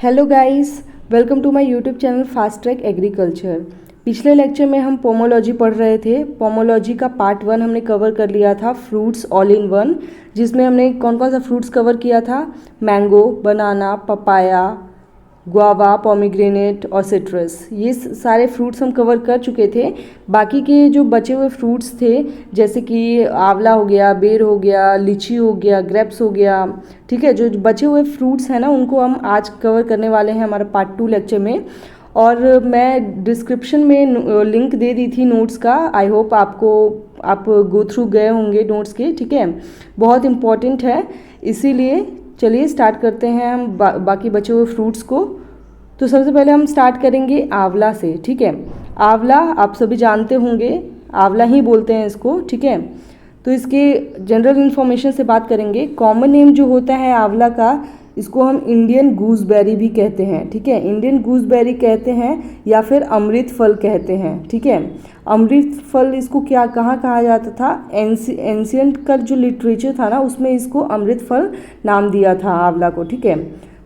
Hello guys, welcome to my YouTube channel fast track agriculture. पिछले lecture में हम pomology पढ़ रहे थे। पोमोलॉजी का पार्ट 1 हमने कवर कर लिया था, फ्रूट्स ऑल इन वन, जिसमें हमने कौन कौन सा फ्रूट्स कवर किया था। मैंगो, बनाना, पपाया, गुआवा, पोमीग्रेनेट और सिट्रस, ये सारे फ्रूट्स हम कवर कर चुके थे। बाकी के जो बचे हुए फ्रूट्स थे, जैसे कि आंवला हो गया, बेर हो गया, लीची हो गया, ग्रेप्स हो गया, ठीक है, जो बचे हुए फ्रूट्स हैं ना, उनको हम आज कवर करने वाले हैं हमारे पार्ट 2 लेक्चर में। और मैं डिस्क्रिप्शन में लिंक दे दी थी नोट्स का। आई होप आप गो थ्रू गए होंगे नोट्स के, ठीक है। बहुत इम्पॉर्टेंट है, इसीलिए चलिए स्टार्ट करते हैं हम बाकी बचे हुए फ्रूट्स को। तो सबसे पहले हम स्टार्ट करेंगे आंवला से, ठीक है। आंवला आप सभी जानते होंगे, आंवला ही बोलते हैं इसको, ठीक है। तो इसके जनरल इन्फॉर्मेशन से बात करेंगे। कॉमन नेम जो होता है आंवला का, इसको हम इंडियन गूसबेरी भी कहते हैं, ठीक है। इंडियन गूसबेरी कहते हैं या फिर अमृत फल कहते हैं, ठीक है। अमृत फल इसको कहाँ कहा जाता था, एंशियंट का जो लिटरेचर था ना, उसमें इसको अमृत फल नाम दिया था आंवला को, ठीक है।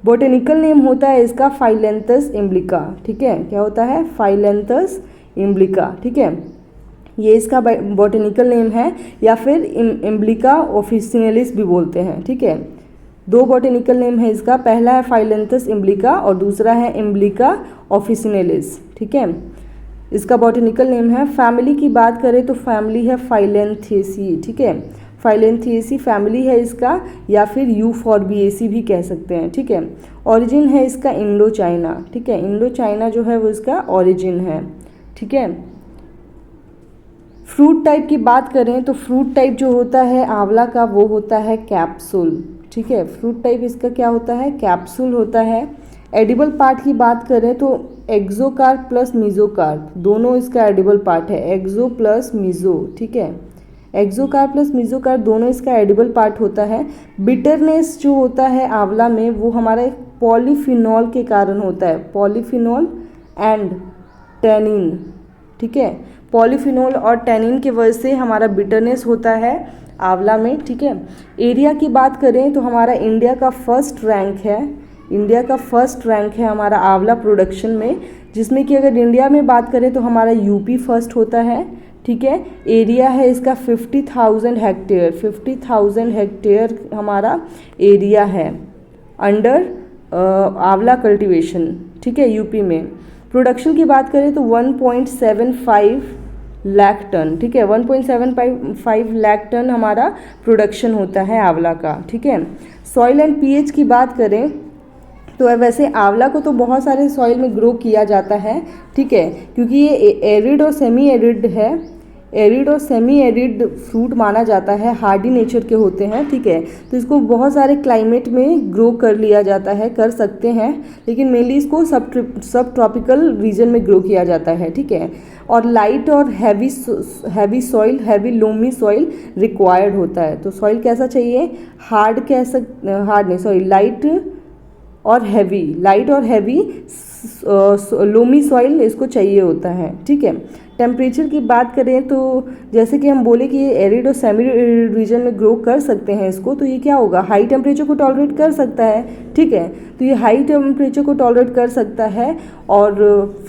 बोटेनिकल नेम होता है इसका फाइलेंथस इम्ब्लिका, ठीक है। क्या होता है? फाइलेंथस इम्ब्लिका, ठीक है। ये इसका बोटेनिकल नेम है, या फिर इम्ब्लिका ऑफिसिनलिस भी बोलते हैं, ठीक है। दो बोटेनिकल नेम है इसका, पहला है फाइलेंथस इम्ब्लिका और दूसरा है इम्ब्लिका ऑफिसिनलिस, ठीक है। इसका बोटेनिकल नेम है। फैमिली की बात करें तो फैमिली है फाइलेंथेसी, ठीक है। फाइलेंथेसी फैमिली है इसका, या फिर यूफॉर्बिएसी भी कह सकते हैं, ठीक है। ओरिजिन है इसका इंडो चाइना, ठीक है। इंडो चाइना जो है वो इसका ओरिजिन है, ठीक है। फ्रूट टाइप की बात करें तो फ्रूट टाइप जो होता है आंवला का, वो होता है कैप्सूल, ठीक है। फ्रूट टाइप इसका क्या होता है? कैप्सूल होता है। एडिबल पार्ट की बात करें तो एक्सोकार्प प्लस मीजोकार्प, दोनों इसका एडिबल पार्ट है। एक्सो प्लस मीजो, ठीक है। एक्सोकार्प प्लस मीजोकार्प दोनों इसका एडिबल पार्ट होता है। बिटरनेस जो होता है आंवला में, वो हमारा पॉलीफिनॉल के कारण होता है। पॉलीफिनॉल एंड टैनिन, ठीक है। पॉलीफिनॉल और टैनिन की वजह से हमारा बिटरनेस होता है आंवला में, ठीक है। एरिया की बात करें तो हमारा इंडिया का फर्स्ट रैंक है। इंडिया का फर्स्ट रैंक है हमारा आंवला प्रोडक्शन में, जिसमें कि अगर इंडिया में बात करें तो हमारा यूपी फर्स्ट होता है, ठीक है। एरिया है इसका 50,000 हेक्टेयर, 50,000 हेक्टेयर हमारा एरिया है अंडर आंवला कल्टीवेशन, ठीक है, यूपी में। प्रोडक्शन की बात करें तो 1.75 लाख टन, ठीक है। 1.75 लाख टन हमारा प्रोडक्शन होता है आंवला का, ठीक है। सॉइल एंड पीएच की बात करें तो वैसे आंवला को तो बहुत सारे सॉइल में ग्रो किया जाता है, ठीक है, क्योंकि ये एरिड और सेमी एरिड है। एरिड और सेमी एरिड फ्रूट माना जाता है, हार्डी नेचर के होते हैं, ठीक है। तो इसको बहुत सारे क्लाइमेट में ग्रो कर लिया जाता है, कर सकते हैं, लेकिन मेनली इसको सब ट्रॉपिकल रीजन में ग्रो किया जाता है, ठीक है। और लाइट और heavy soil, heavy loamy soil required होता है। तो सॉइल कैसा चाहिए? लाइट और हैवी लोमी सॉइल इसको चाहिए होता है, ठीक है। टेम्परेचर की बात करें तो जैसे कि हम बोले कि ये एरिड और सेमी एरिड रीजन में ग्रो कर सकते हैं इसको, तो ये क्या होगा? हाई टेम्परेचर को टॉलरेट कर सकता है, ठीक है। तो ये हाई टेम्परेचर को टॉलरेट कर सकता है और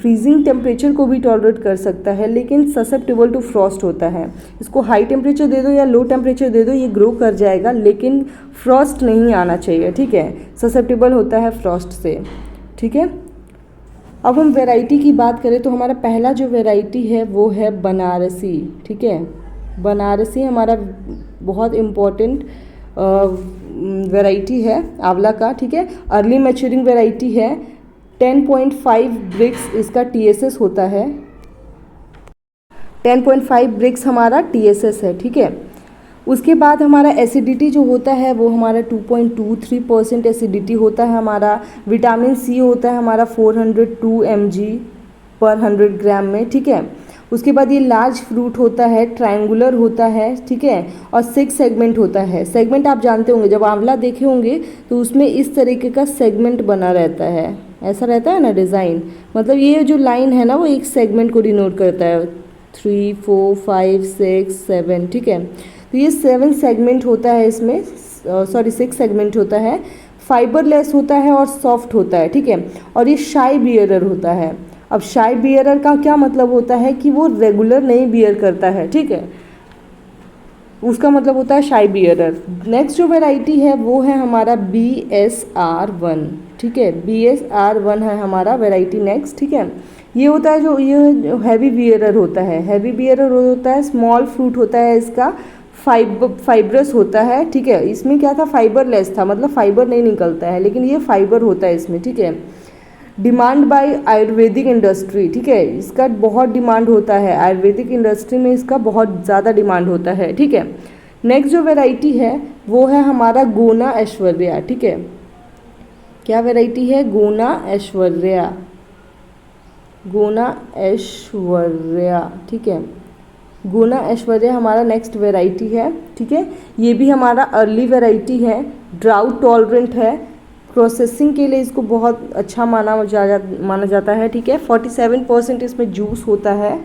फ्रीजिंग टेम्परेचर को भी टॉलरेट कर सकता है, लेकिन ससेप्टेबल टू फ्रॉस्ट होता है। इसको हाई टेम्परेचर दे दो या लो टेम्परेचर दे दो, ये ग्रो कर जाएगा, लेकिन फ्रॉस्ट नहीं आना चाहिए, ठीक है। ससेप्टेबल होता है फ्रॉस्ट से, ठीक है। अब हम वैरायटी की बात करें तो हमारा पहला जो वैरायटी है वो है बनारसी, ठीक है। बनारसी हमारा बहुत इम्पोर्टेंट वैरायटी है आंवला का, ठीक है। अर्ली मैच्योरिंग वैरायटी है। 10.5 ब्रिक्स इसका TSS होता है। 10.5 ब्रिक्स हमारा TSS है, ठीक है। उसके बाद हमारा एसिडिटी जो होता है वो हमारा 2.23% एसिडिटी होता है हमारा। विटामिन सी होता है हमारा 402 mg पर 100 ग्राम में, ठीक है। उसके बाद ये लार्ज फ्रूट होता है, ट्रायंगुलर होता है, ठीक है, और 6 सेगमेंट होता है। सेगमेंट आप जानते होंगे, जब आंवला देखे होंगे तो उसमें इस तरीके का सेगमेंट बना रहता है, ऐसा रहता है ना डिज़ाइन। मतलब ये जो लाइन है ना, वो एक सेगमेंट को डिनोट करता है। 3, 4, 5, 6, 7, ठीक है। तो ये 7 सेगमेंट होता है इसमें, 6 सेगमेंट होता है। फाइबरलेस होता है और सॉफ्ट होता है, ठीक है। और ये शाई बियरर होता है। अब शाई बियरर का क्या मतलब होता है कि वो रेगुलर नहीं बियर करता है, ठीक है, उसका मतलब होता है शाई बियरर। नेक्स्ट जो वैरायटी है वो है हमारा BSR1, ठीक है, BSR1 है हमारा वैरायटी नेक्स्ट, ठीक है। ये होता है जो ये हैवी बियरर होता है, हैवी बियरर होता है, स्मॉल फ्रूट होता है इसका, फाइब्रस होता है, ठीक है। इसमें क्या था, फाइबरलेस था, मतलब फाइबर नहीं निकलता है, लेकिन ये फाइबर होता है इसमें, ठीक है। डिमांड बाय आयुर्वेदिक इंडस्ट्री, ठीक है, इसका बहुत डिमांड होता है, आयुर्वेदिक इंडस्ट्री में इसका बहुत ज़्यादा डिमांड होता है, ठीक है। नेक्स्ट जो वैरायटी है वो है हमारा गोना ऐश्वर्या, ठीक है। क्या वैरायटी है, गोना ऐश्वर्या, गोना ऐश्वर्या, ठीक है। गोना ऐश्वर्या हमारा नेक्स्ट वैरायटी है, ठीक है। ये भी हमारा अर्ली वैरायटी है, ड्राउट टॉलरेंट है, प्रोसेसिंग के लिए इसको बहुत अच्छा माना जाता है, ठीक है। 47% इसमें जूस होता है,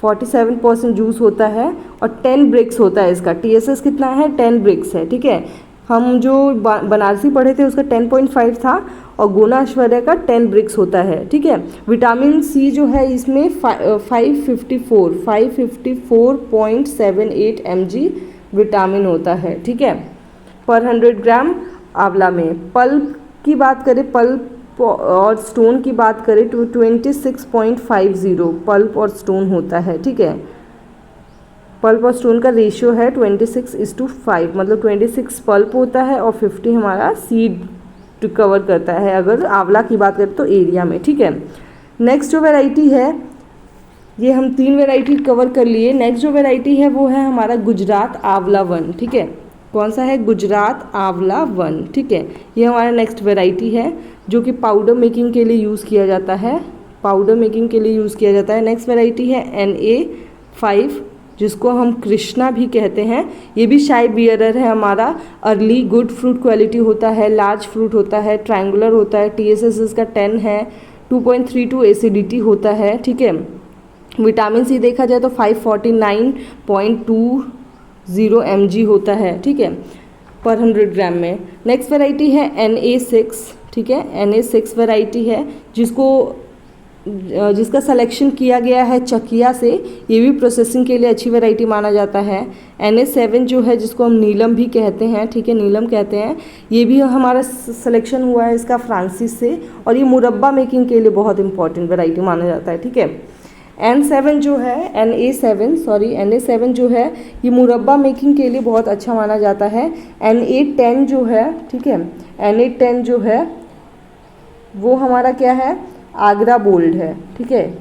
47% जूस होता है और 10 ब्रिक्स होता है इसका। TSS कितना है, 10 ब्रिक्स है, ठीक है। हम जो बनारसी पढ़े थे उसका 10.5 था और गोना ऐश्वर्या का 10 ब्रिक्स होता है, ठीक है। विटामिन सी जो है इसमें 554.78 mg विटामिन होता है, ठीक है, पर 100 ग्राम आंवला में। पल्प की बात करें, पल्प और स्टोन की बात करें तो 26.50 पल्प और स्टोन होता है, ठीक है। पल्प और स्टोन का रेशियो है 26:5, मतलब 26 पल्प होता है और 50 हमारा सीड कवर करता है, अगर आंवला की बात करें तो एरिया में, ठीक है। नेक्स्ट जो वैरायटी है, ये हम 3 वैरायटी कवर कर लिए। नेक्स्ट जो वैरायटी है वो है हमारा गुजरात आंवला 1, ठीक है। कौन सा है, गुजरात आंवला 1, ठीक है। ये हमारा नेक्स्ट वैरायटी है जो कि पाउडर मेकिंग के लिए यूज़ किया जाता है, पाउडर मेकिंग के लिए यूज़ किया जाता है। नेक्स्ट वैरायटी है NA5, जिसको हम कृष्णा भी कहते हैं। ये भी शाई बियरर है हमारा, अर्ली गुड फ्रूट क्वालिटी होता है, लार्ज फ्रूट होता है, ट्रायंगुलर होता है, TSS इसका 10 है, 2.32 एसिडिटी होता है, ठीक है। विटामिन सी देखा जाए तो 549.20 mg होता है, ठीक है, पर 100 ग्राम में। नेक्स्ट वैरायटी है NA6, ठीक है, NA6 वैरायटी है जिसका सिलेक्शन किया गया है चकिया से। ये भी प्रोसेसिंग के लिए अच्छी वैरायटी माना जाता है। NA7 जो है जिसको हम नीलम भी कहते हैं, ठीक है, नीलम कहते हैं, ये भी हमारा सिलेक्शन हुआ है इसका फ्रांसिस से, और ये मुरब्बा मेकिंग के लिए बहुत इंपॉर्टेंट वैरायटी माना जाता है, ठीक है। NA7 जो है ये मुरब्बा मेकिंग के लिए बहुत अच्छा माना जाता है। NA10 जो है, ठीक है, NA10 जो है वो हमारा क्या है, आगरा बोल्ड है, ठीक है,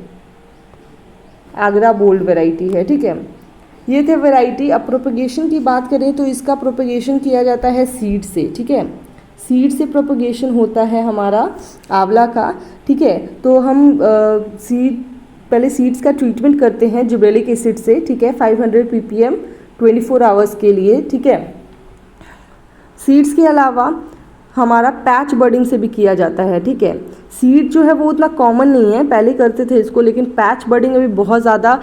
आगरा बोल्ड वैरायटी है, ठीक है। ये थे वैरायटी। अब प्रोपगेशन की बात करें तो इसका प्रोपगेशन किया जाता है सीड से, ठीक है, सीड से प्रोपगेशन होता है हमारा आंवला का, ठीक है। तो हम पहले सीड्स का ट्रीटमेंट करते हैं जिब्रेलिक एसिड से, ठीक है, 500 ppm 24 आवर्स के लिए, ठीक है। सीड्स के अलावा हमारा पैच बर्डिंग से भी किया जाता है, ठीक है। सीड जो है वो उतना कॉमन नहीं है, पहले करते थे इसको, लेकिन पैच बर्डिंग अभी बहुत ज़्यादा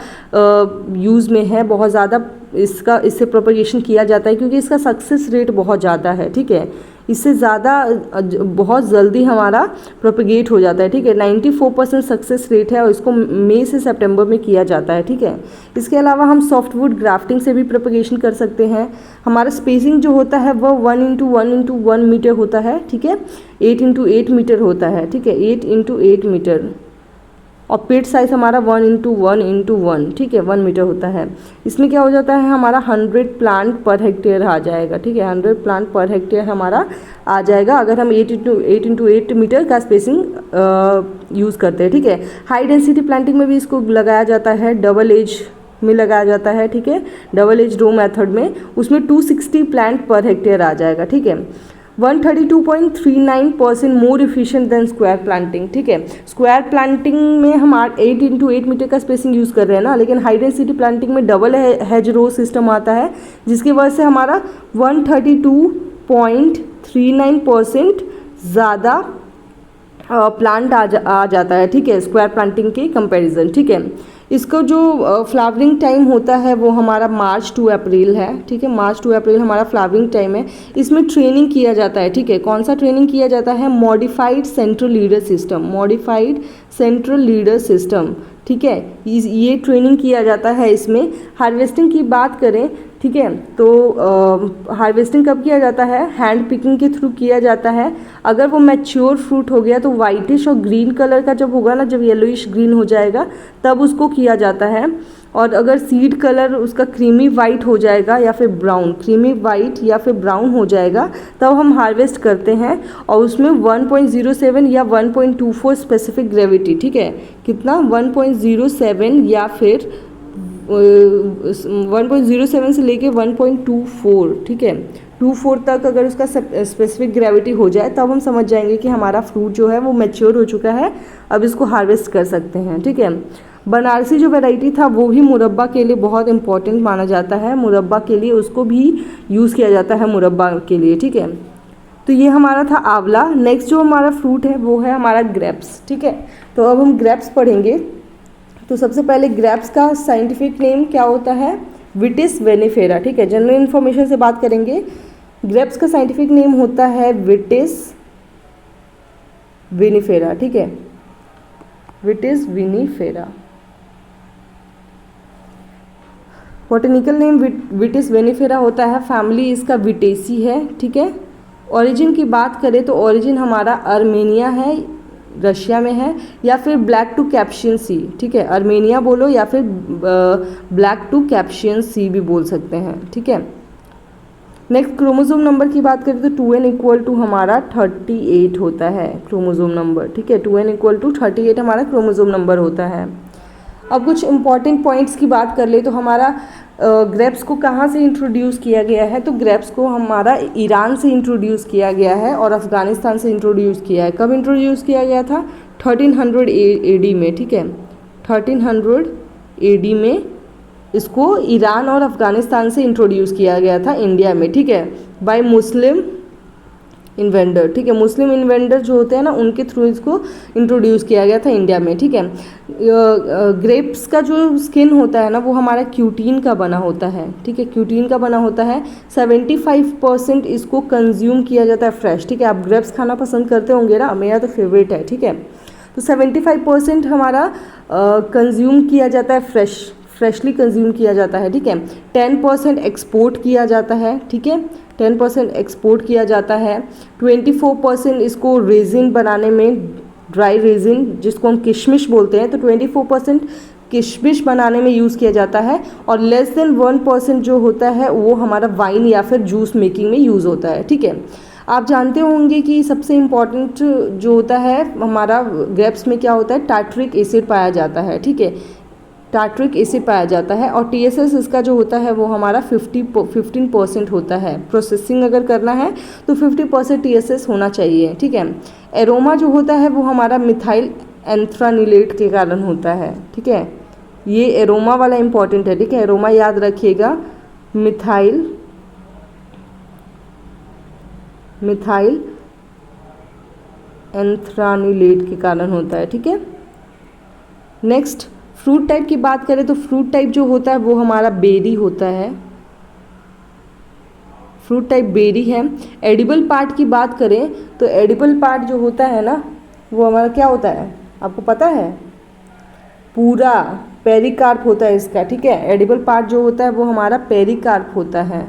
यूज़ में है, बहुत ज़्यादा इससे प्रोपगेशन किया जाता है क्योंकि इसका सक्सेस रेट बहुत ज़्यादा है, ठीक है। इससे ज़्यादा बहुत जल्दी हमारा प्रोपगेट हो जाता है, ठीक है। 94% सक्सेस रेट है और इसको मई से सितंबर में किया जाता है, ठीक है। इसके अलावा हम सॉफ्टवुड ग्राफ्टिंग से भी प्रोपगेशन कर सकते हैं। हमारा स्पेसिंग जो होता है वह 1x1x1 मीटर होता है, ठीक है, 8x8 मीटर होता है, ठीक है, 8x8 मीटर, और पेट साइज़ हमारा 1x1x1, ठीक है, 1 मीटर होता है। इसमें क्या हो जाता है, हमारा 100 प्लांट पर हेक्टेयर आ जाएगा, ठीक है, 100 प्लांट पर हेक्टेयर हमारा आ जाएगा अगर हम 8x8 मीटर का स्पेसिंग यूज़ करते हैं, ठीक है। हाई डेंसिटी प्लांटिंग में भी इसको लगाया जाता है, डबल एज में लगाया जाता है, ठीक है, डबल एज रो मेथड में, उसमें 260 प्लांट पर हेक्टेयर आ जाएगा, ठीक है। 132.39% मोर इफिशिएंट देन स्क्वायर प्लांटिंग, ठीक है। स्क्वायर प्लांटिंग में हम 8x8 मीटर का स्पेसिंग यूज़ कर रहे हैं ना, लेकिन हाई डेंसिटी प्लांटिंग में डबल हेज रो सिस्टम आता है, जिसकी वजह से हमारा 132.39% ज़्यादा प्लांट आ जाता है, ठीक है, स्क्वायर प्लांटिंग के कंपैरिजन, ठीक है। इसको जो फ्लावरिंग टाइम होता है वो हमारा मार्च टू अप्रैल है, ठीक है, मार्च टू अप्रैल हमारा फ्लावरिंग टाइम है। इसमें ट्रेनिंग किया जाता है, ठीक है, कौन सा ट्रेनिंग किया जाता है, modified central leader system, modified central leader system, ठीक है, ये ट्रेनिंग किया जाता है इसमें। हार्वेस्टिंग की बात करें, ठीक है, तो हार्वेस्टिंग कब किया जाता है, हैंड पिकिंग के थ्रू किया जाता है। अगर वो मैच्योर फ्रूट हो गया तो वाइटिश और ग्रीन कलर का जब होगा ना, जब येलोइश ग्रीन हो जाएगा तब उसको किया जाता है। और अगर सीड कलर उसका क्रीमी वाइट हो जाएगा या फिर ब्राउन, क्रीमी वाइट या फिर ब्राउन हो जाएगा तब हम हार्वेस्ट करते हैं। और उसमें 1.07 या 1.24 स्पेसिफिक ग्रेविटी, ठीक है, कितना 1.07 या फिर 1.07 से लेके 1.24, ठीक है, 24 तक अगर उसका स्पेसिफिक ग्रेविटी हो जाए तब हम समझ जाएंगे कि हमारा फ्रूट जो है वो मैच्योर हो चुका है, अब इसको हार्वेस्ट कर सकते हैं, ठीक है। बनारसी जो वैरायटी था वो भी मुरब्बा के लिए बहुत इंपॉर्टेंट माना जाता है, मुरब्बा के लिए उसको भी यूज़ किया जाता है मुरब्बा के लिए, ठीक है। तो ये हमारा था आंवला। नेक्स्ट जो हमारा फ्रूट है वो है हमारा ग्रेप्स, ठीक है। तो अब हम ग्रेप्स पढ़ेंगे। तो सबसे पहले ग्रेप्स का साइंटिफिक नेम क्या होता है, विटिस वेनिफेरा, ठीक है, जनरल इन्फॉर्मेशन से बात करेंगे। ग्रेप्स का साइंटिफिक नेम होता है विटिस विनिफेरा, ठीक है, विटिस विनिफेरा। बॉटनिकल नेम विटिस वेनिफेरा होता है, फैमिली इसका विटेसी है, ठीक है। ओरिजिन की बात करें तो ओरिजिन हमारा अर्मेनिया है, रशिया में है, या फिर ब्लैक टू कैप्शियन सी, ठीक है, अर्मेनिया बोलो या फिर ब्लैक टू कैप्शियन सी भी बोल सकते हैं, ठीक है। नेक्स्ट क्रोमोसोम नंबर की बात करें तो 2n इक्वल टू हमारा 38 होता है क्रोमोसोम नंबर, ठीक है, 2n इक्वल टू 38 हमारा क्रोमोसोम नंबर होता है। अब कुछ इंपॉर्टेंट पॉइंट्स की बात कर ले तो हमारा ग्रेप्स को कहाँ से इंट्रोड्यूस किया गया है, तो ग्रेप्स को हमारा ईरान से इंट्रोड्यूस किया गया है और अफ़गानिस्तान से इंट्रोड्यूस किया है। कब इंट्रोड्यूस किया गया था, 1300 AD में, ठीक है, 1300 AD में इसको ईरान और अफ़गानिस्तान से इंट्रोड्यूस किया गया था इंडिया में, ठीक है, बाय मुस्लिम इन्वेंटर, ठीक है, मुस्लिम इन्वेंटर जो होते हैं ना उनके थ्रू इसको इंट्रोड्यूस किया गया था इंडिया में, ठीक है। ग्रेप्स का जो स्किन होता है ना वो हमारा क्यूटीन का बना होता है, ठीक है, क्यूटीन का बना होता है। 75% इसको कंज्यूम किया जाता है फ्रेश, ठीक है, आप ग्रेप्स खाना पसंद करते होंगे ना, मेरा तो फेवरेट है, ठीक है। तो 75% हमारा कंज्यूम किया जाता है फ्रेशली कंज्यूम किया जाता है, ठीक है। 10% एक्सपोर्ट किया जाता है, ठीक है, 10% एक्सपोर्ट किया जाता है। 24% इसको रेजिन बनाने में, ड्राई रेजिन जिसको हम किशमिश बोलते हैं, तो 24% किशमिश बनाने में यूज़ किया जाता है। और लेस देन 1% जो होता है वो हमारा वाइन या फिर जूस मेकिंग में यूज़ होता है, ठीक है। आप जानते होंगे कि सबसे इम्पॉर्टेंट जो होता है हमारा ग्रेप्स में क्या होता है, टार्ट्रिक एसिड पाया जाता है, ठीक है, टार्ट्रिक एसिड पाया जाता है। और TSS इसका जो होता है वो हमारा 15% होता है। प्रोसेसिंग अगर करना है तो 50% TSS होना चाहिए, ठीक है। एरोमा जो होता है वो हमारा मिथाइल एंथ्रानिलेट के कारण होता है, ठीक है, ये एरोमा वाला इंपॉर्टेंट है, ठीक है, एरोमा याद रखिएगा, मिथाइल एंथ्रानिलेट के कारण होता है, ठीक है। नेक्स्ट फ्रूट टाइप की बात करें तो फ्रूट टाइप जो होता है वो हमारा बेरी होता है, फ्रूट टाइप बेरी है। एडिबल पार्ट की बात करें तो एडिबल पार्ट जो होता है ना वो हमारा क्या होता है, आपको पता है, पूरा पेरिकार्प होता है इसका, ठीक है, एडिबल पार्ट जो होता है वो हमारा पेरिकार्प होता है,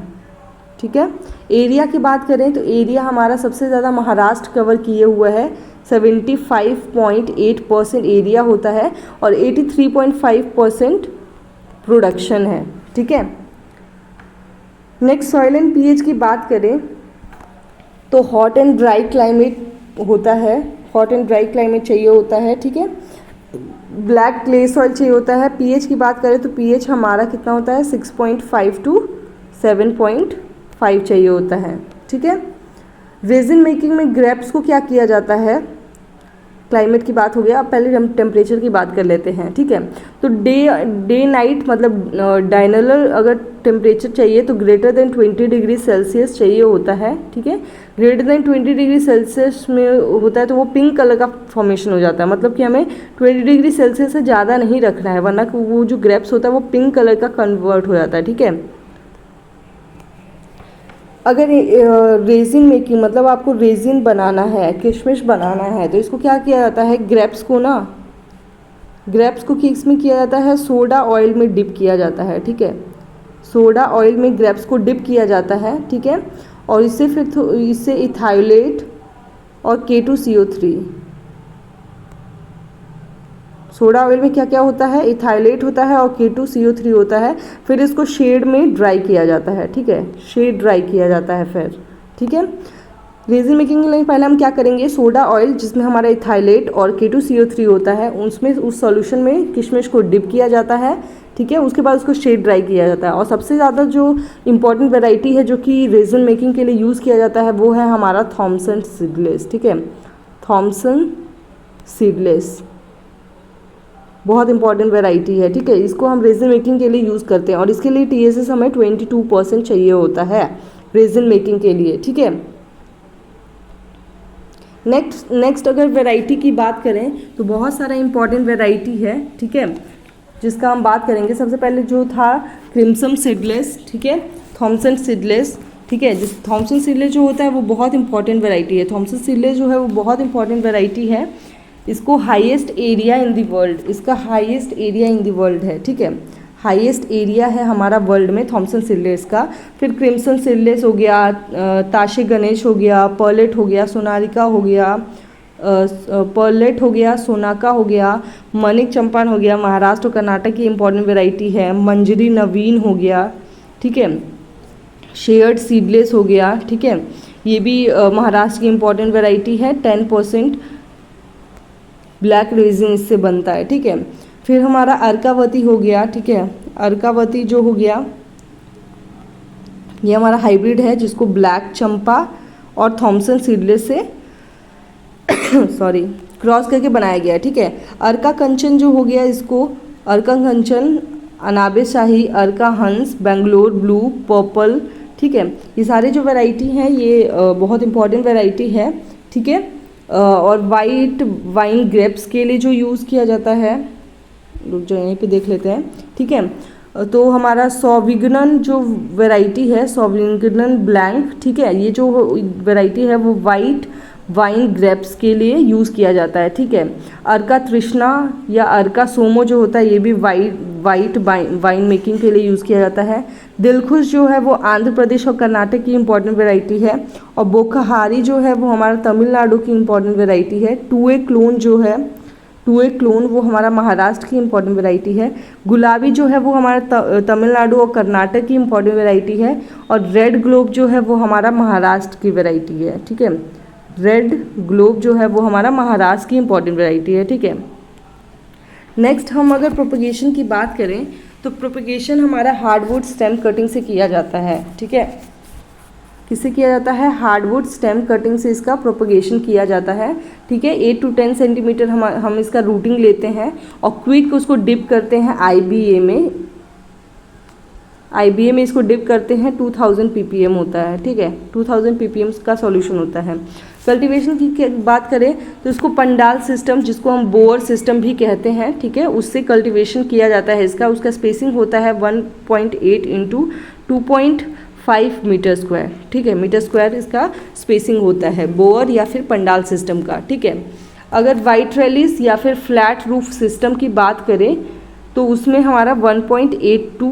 ठीक है। एरिया की बात करें तो एरिया हमारा सबसे ज़्यादा महाराष्ट्र कवर किए हुआ है, 75.8% एरिया होता है और 83.5% प्रोडक्शन है, ठीक है। नेक्स्ट सॉइल एंड पीएच की बात करें तो हॉट एंड ड्राई क्लाइमेट होता है, हॉट एंड ड्राई क्लाइमेट चाहिए होता है, ठीक है। ब्लैक क्ले सॉइल चाहिए होता है। पीएच की बात करें तो पीएच हमारा कितना होता है, 6.5 to 7.5 चाहिए होता है, ठीक है। रेजिन मेकिंग में ग्रेप्स को क्या किया जाता है, क्लाइमेट की बात हो गया। अब पहले हम टेम्परेचर की बात कर लेते हैं, ठीक है। तो डे नाइट मतलब डायनलर अगर टेम्परेचर चाहिए तो ग्रेटर देन 20 डिग्री सेल्सियस चाहिए होता है, ठीक है। ग्रेटर देन 20 डिग्री सेल्सियस में होता है तो वो पिंक कलर का फॉर्मेशन हो जाता है, मतलब कि हमें 20 डिग्री सेल्सियस से ज़्यादा नहीं रखना है, वरना वो जो ग्रेप्स होता है वो पिंक कलर का कन्वर्ट हो जाता है, ठीक है। अगर रेजिन मेकिंग मतलब आपको रेजिन बनाना है, किशमिश बनाना है, तो इसको क्या किया जाता है, ग्रेप्स को किस में किया जाता है, सोडा ऑयल में डिप किया जाता है, ठीक है। सोडा ऑयल में ग्रेप्स को डिप किया जाता है, ठीक है। और इससे फिर इससे इथाइलेट और K2CO3, सोडा ऑयल में क्या क्या होता है, इथाइलेट होता है और K2CO3 होता है। फिर इसको शेड में ड्राई किया जाता है, ठीक है, शेड ड्राई किया जाता है फिर, ठीक है। रेजिन मेकिंग के लिए पहले हम क्या करेंगे, सोडा ऑयल जिसमें हमारा इथाइलेट और K2CO3 होता है, उसमें उस सॉल्यूशन में किशमिश को डिप किया जाता है, ठीक है। उसके बाद उसको शेड ड्राई किया जाता है। और सबसे ज़्यादा जो इम्पॉर्टेंट वेराइटी है जो कि रेजिन मेकिंग के लिए यूज़ किया जाता है वो है हमारा थॉमसन सीडलेस, ठीक है। थॉमसन सीडलेस बहुत इंपॉर्टेंट वेराइटी है, ठीक है। इसको हम रेजिन मेकिंग के लिए यूज़ करते हैं और इसके लिए TSS हमें 22% चाहिए होता है रेजिन मेकिंग के लिए, ठीक है। नेक्स्ट अगर वैरायटी की बात करें तो बहुत सारा इंपॉर्टेंट वैरायटी है, ठीक है, जिसका हम बात करेंगे। सबसे पहले जो था क्रिम्सन सीडलेस, ठीक है, थॉमसन सीडलेस, ठीक है। जिस थॉमसन सीडलेस जो होता है वो बहुत इंपॉर्टेंट वैरायटी है। थॉमसन सीडलेस जो है वो बहुत इंपॉर्टेंट वैरायटी है। इसको highest area in the world, इसका highest area in the world है, ठीक है। हाईएस्ट एरिया है हमारा वर्ल्ड में थॉमसन सीडलेस का। फिर क्रिम्सन सीडलेस हो गया, ताशे गणेश हो गया, पर्लेट हो गया, सोनारिका हो गया, पर्लेट हो गया, सोनाका हो गया, मनिक चंपान हो गया, महाराष्ट्र और कर्नाटक की इंपॉर्टेंट वैरायटी है। मंजरी नवीन हो गया, ठीक है। शेयर्ड सीडलेस हो गया, ठीक है, ये भी महाराष्ट्र की इंपॉर्टेंट वैरायटी है। 10% ब्लैक रेजिन इससे बनता है, ठीक है। फिर हमारा अर्कावती हो गया, ठीक है। अर्कावती जो हो गया ये हमारा हाइब्रिड है जिसको ब्लैक चंपा और थॉमसन सीडलेस से क्रॉस करके बनाया गया है, ठीक है। अर्का कंचन जो हो गया, इसको अर्का कंचन, अनाबे शाही, अर्का हंस, बेंगलोर ब्लू, पर्पल, ठीक है। ये सारे जो वैरायटी हैं ये बहुत इंपॉर्टेंट वैरायटी है, ठीक है। और वाइट वाइन ग्रेप्स के लिए जो यूज़ किया जाता है, रुक जाओ यहीं पे देख लेते हैं, ठीक है। तो हमारा सॉविग्नन जो वैरायटी है, सॉविग्नन ब्लैंक, ठीक है, ये जो वैरायटी है वो वाइट वाइन ग्रेप्स के लिए यूज़ किया जाता है, ठीक है। अर्का तृष्णा या अर्का सोमो जो होता है ये भी वाइट वाइन मेकिंग के लिए यूज़ किया जाता है। दिलखुश जो है वो आंध्र प्रदेश और कर्नाटक की इंपॉर्टेंट वैरायटी है। और बोकाहारी जो है वो हमारा तमिलनाडु की इंपॉर्टेंट वैरायटी है। टू ए क्लोन वो हमारा महाराष्ट्र की इंपॉर्टेंट वैरायटी है। गुलाबी जो है वो हमारा तमिलनाडु और कर्नाटक की इंपॉर्टेंट वैरायटी है। और रेड ग्लोब जो है वो हमारा महाराष्ट्र की वैरायटी है, ठीक है। रेड ग्लोब जो है वो हमारा महाराष्ट्र की इंपॉर्टेंट वैरायटी है, ठीक है। नेक्स्ट हम अगर प्रोपगेशन की बात करें तो प्रोपगेशन हमारा हार्डवुड स्टेम कटिंग से किया जाता है, ठीक है। किससे किया जाता है, हार्डवुड स्टेम कटिंग से इसका प्रोपगेशन किया जाता है, ठीक है। 8 to 10 सेंटीमीटर हम इसका रूटिंग लेते हैं और क्विक उसको डिप करते हैं IBA में इसको डिप करते हैं। 2000 ppm होता है, ठीक है, 2000 ppm का सॉल्यूशन होता है। कल्टीवेशन की बात करें तो इसको पंडाल सिस्टम, जिसको हम बोअर सिस्टम भी कहते हैं, ठीक है, उससे कल्टीवेशन किया जाता है। उसका स्पेसिंग होता है 1.8 इंटू 2.5 मीटर स्क्वायर, ठीक है, मीटर स्क्वायर इसका स्पेसिंग होता है बोअर या फिर पंडाल सिस्टम का, ठीक है। अगर वाइट ट्रेलिस या फिर फ्लैट रूफ सिस्टम की बात करें तो उसमें हमारा 1.8 to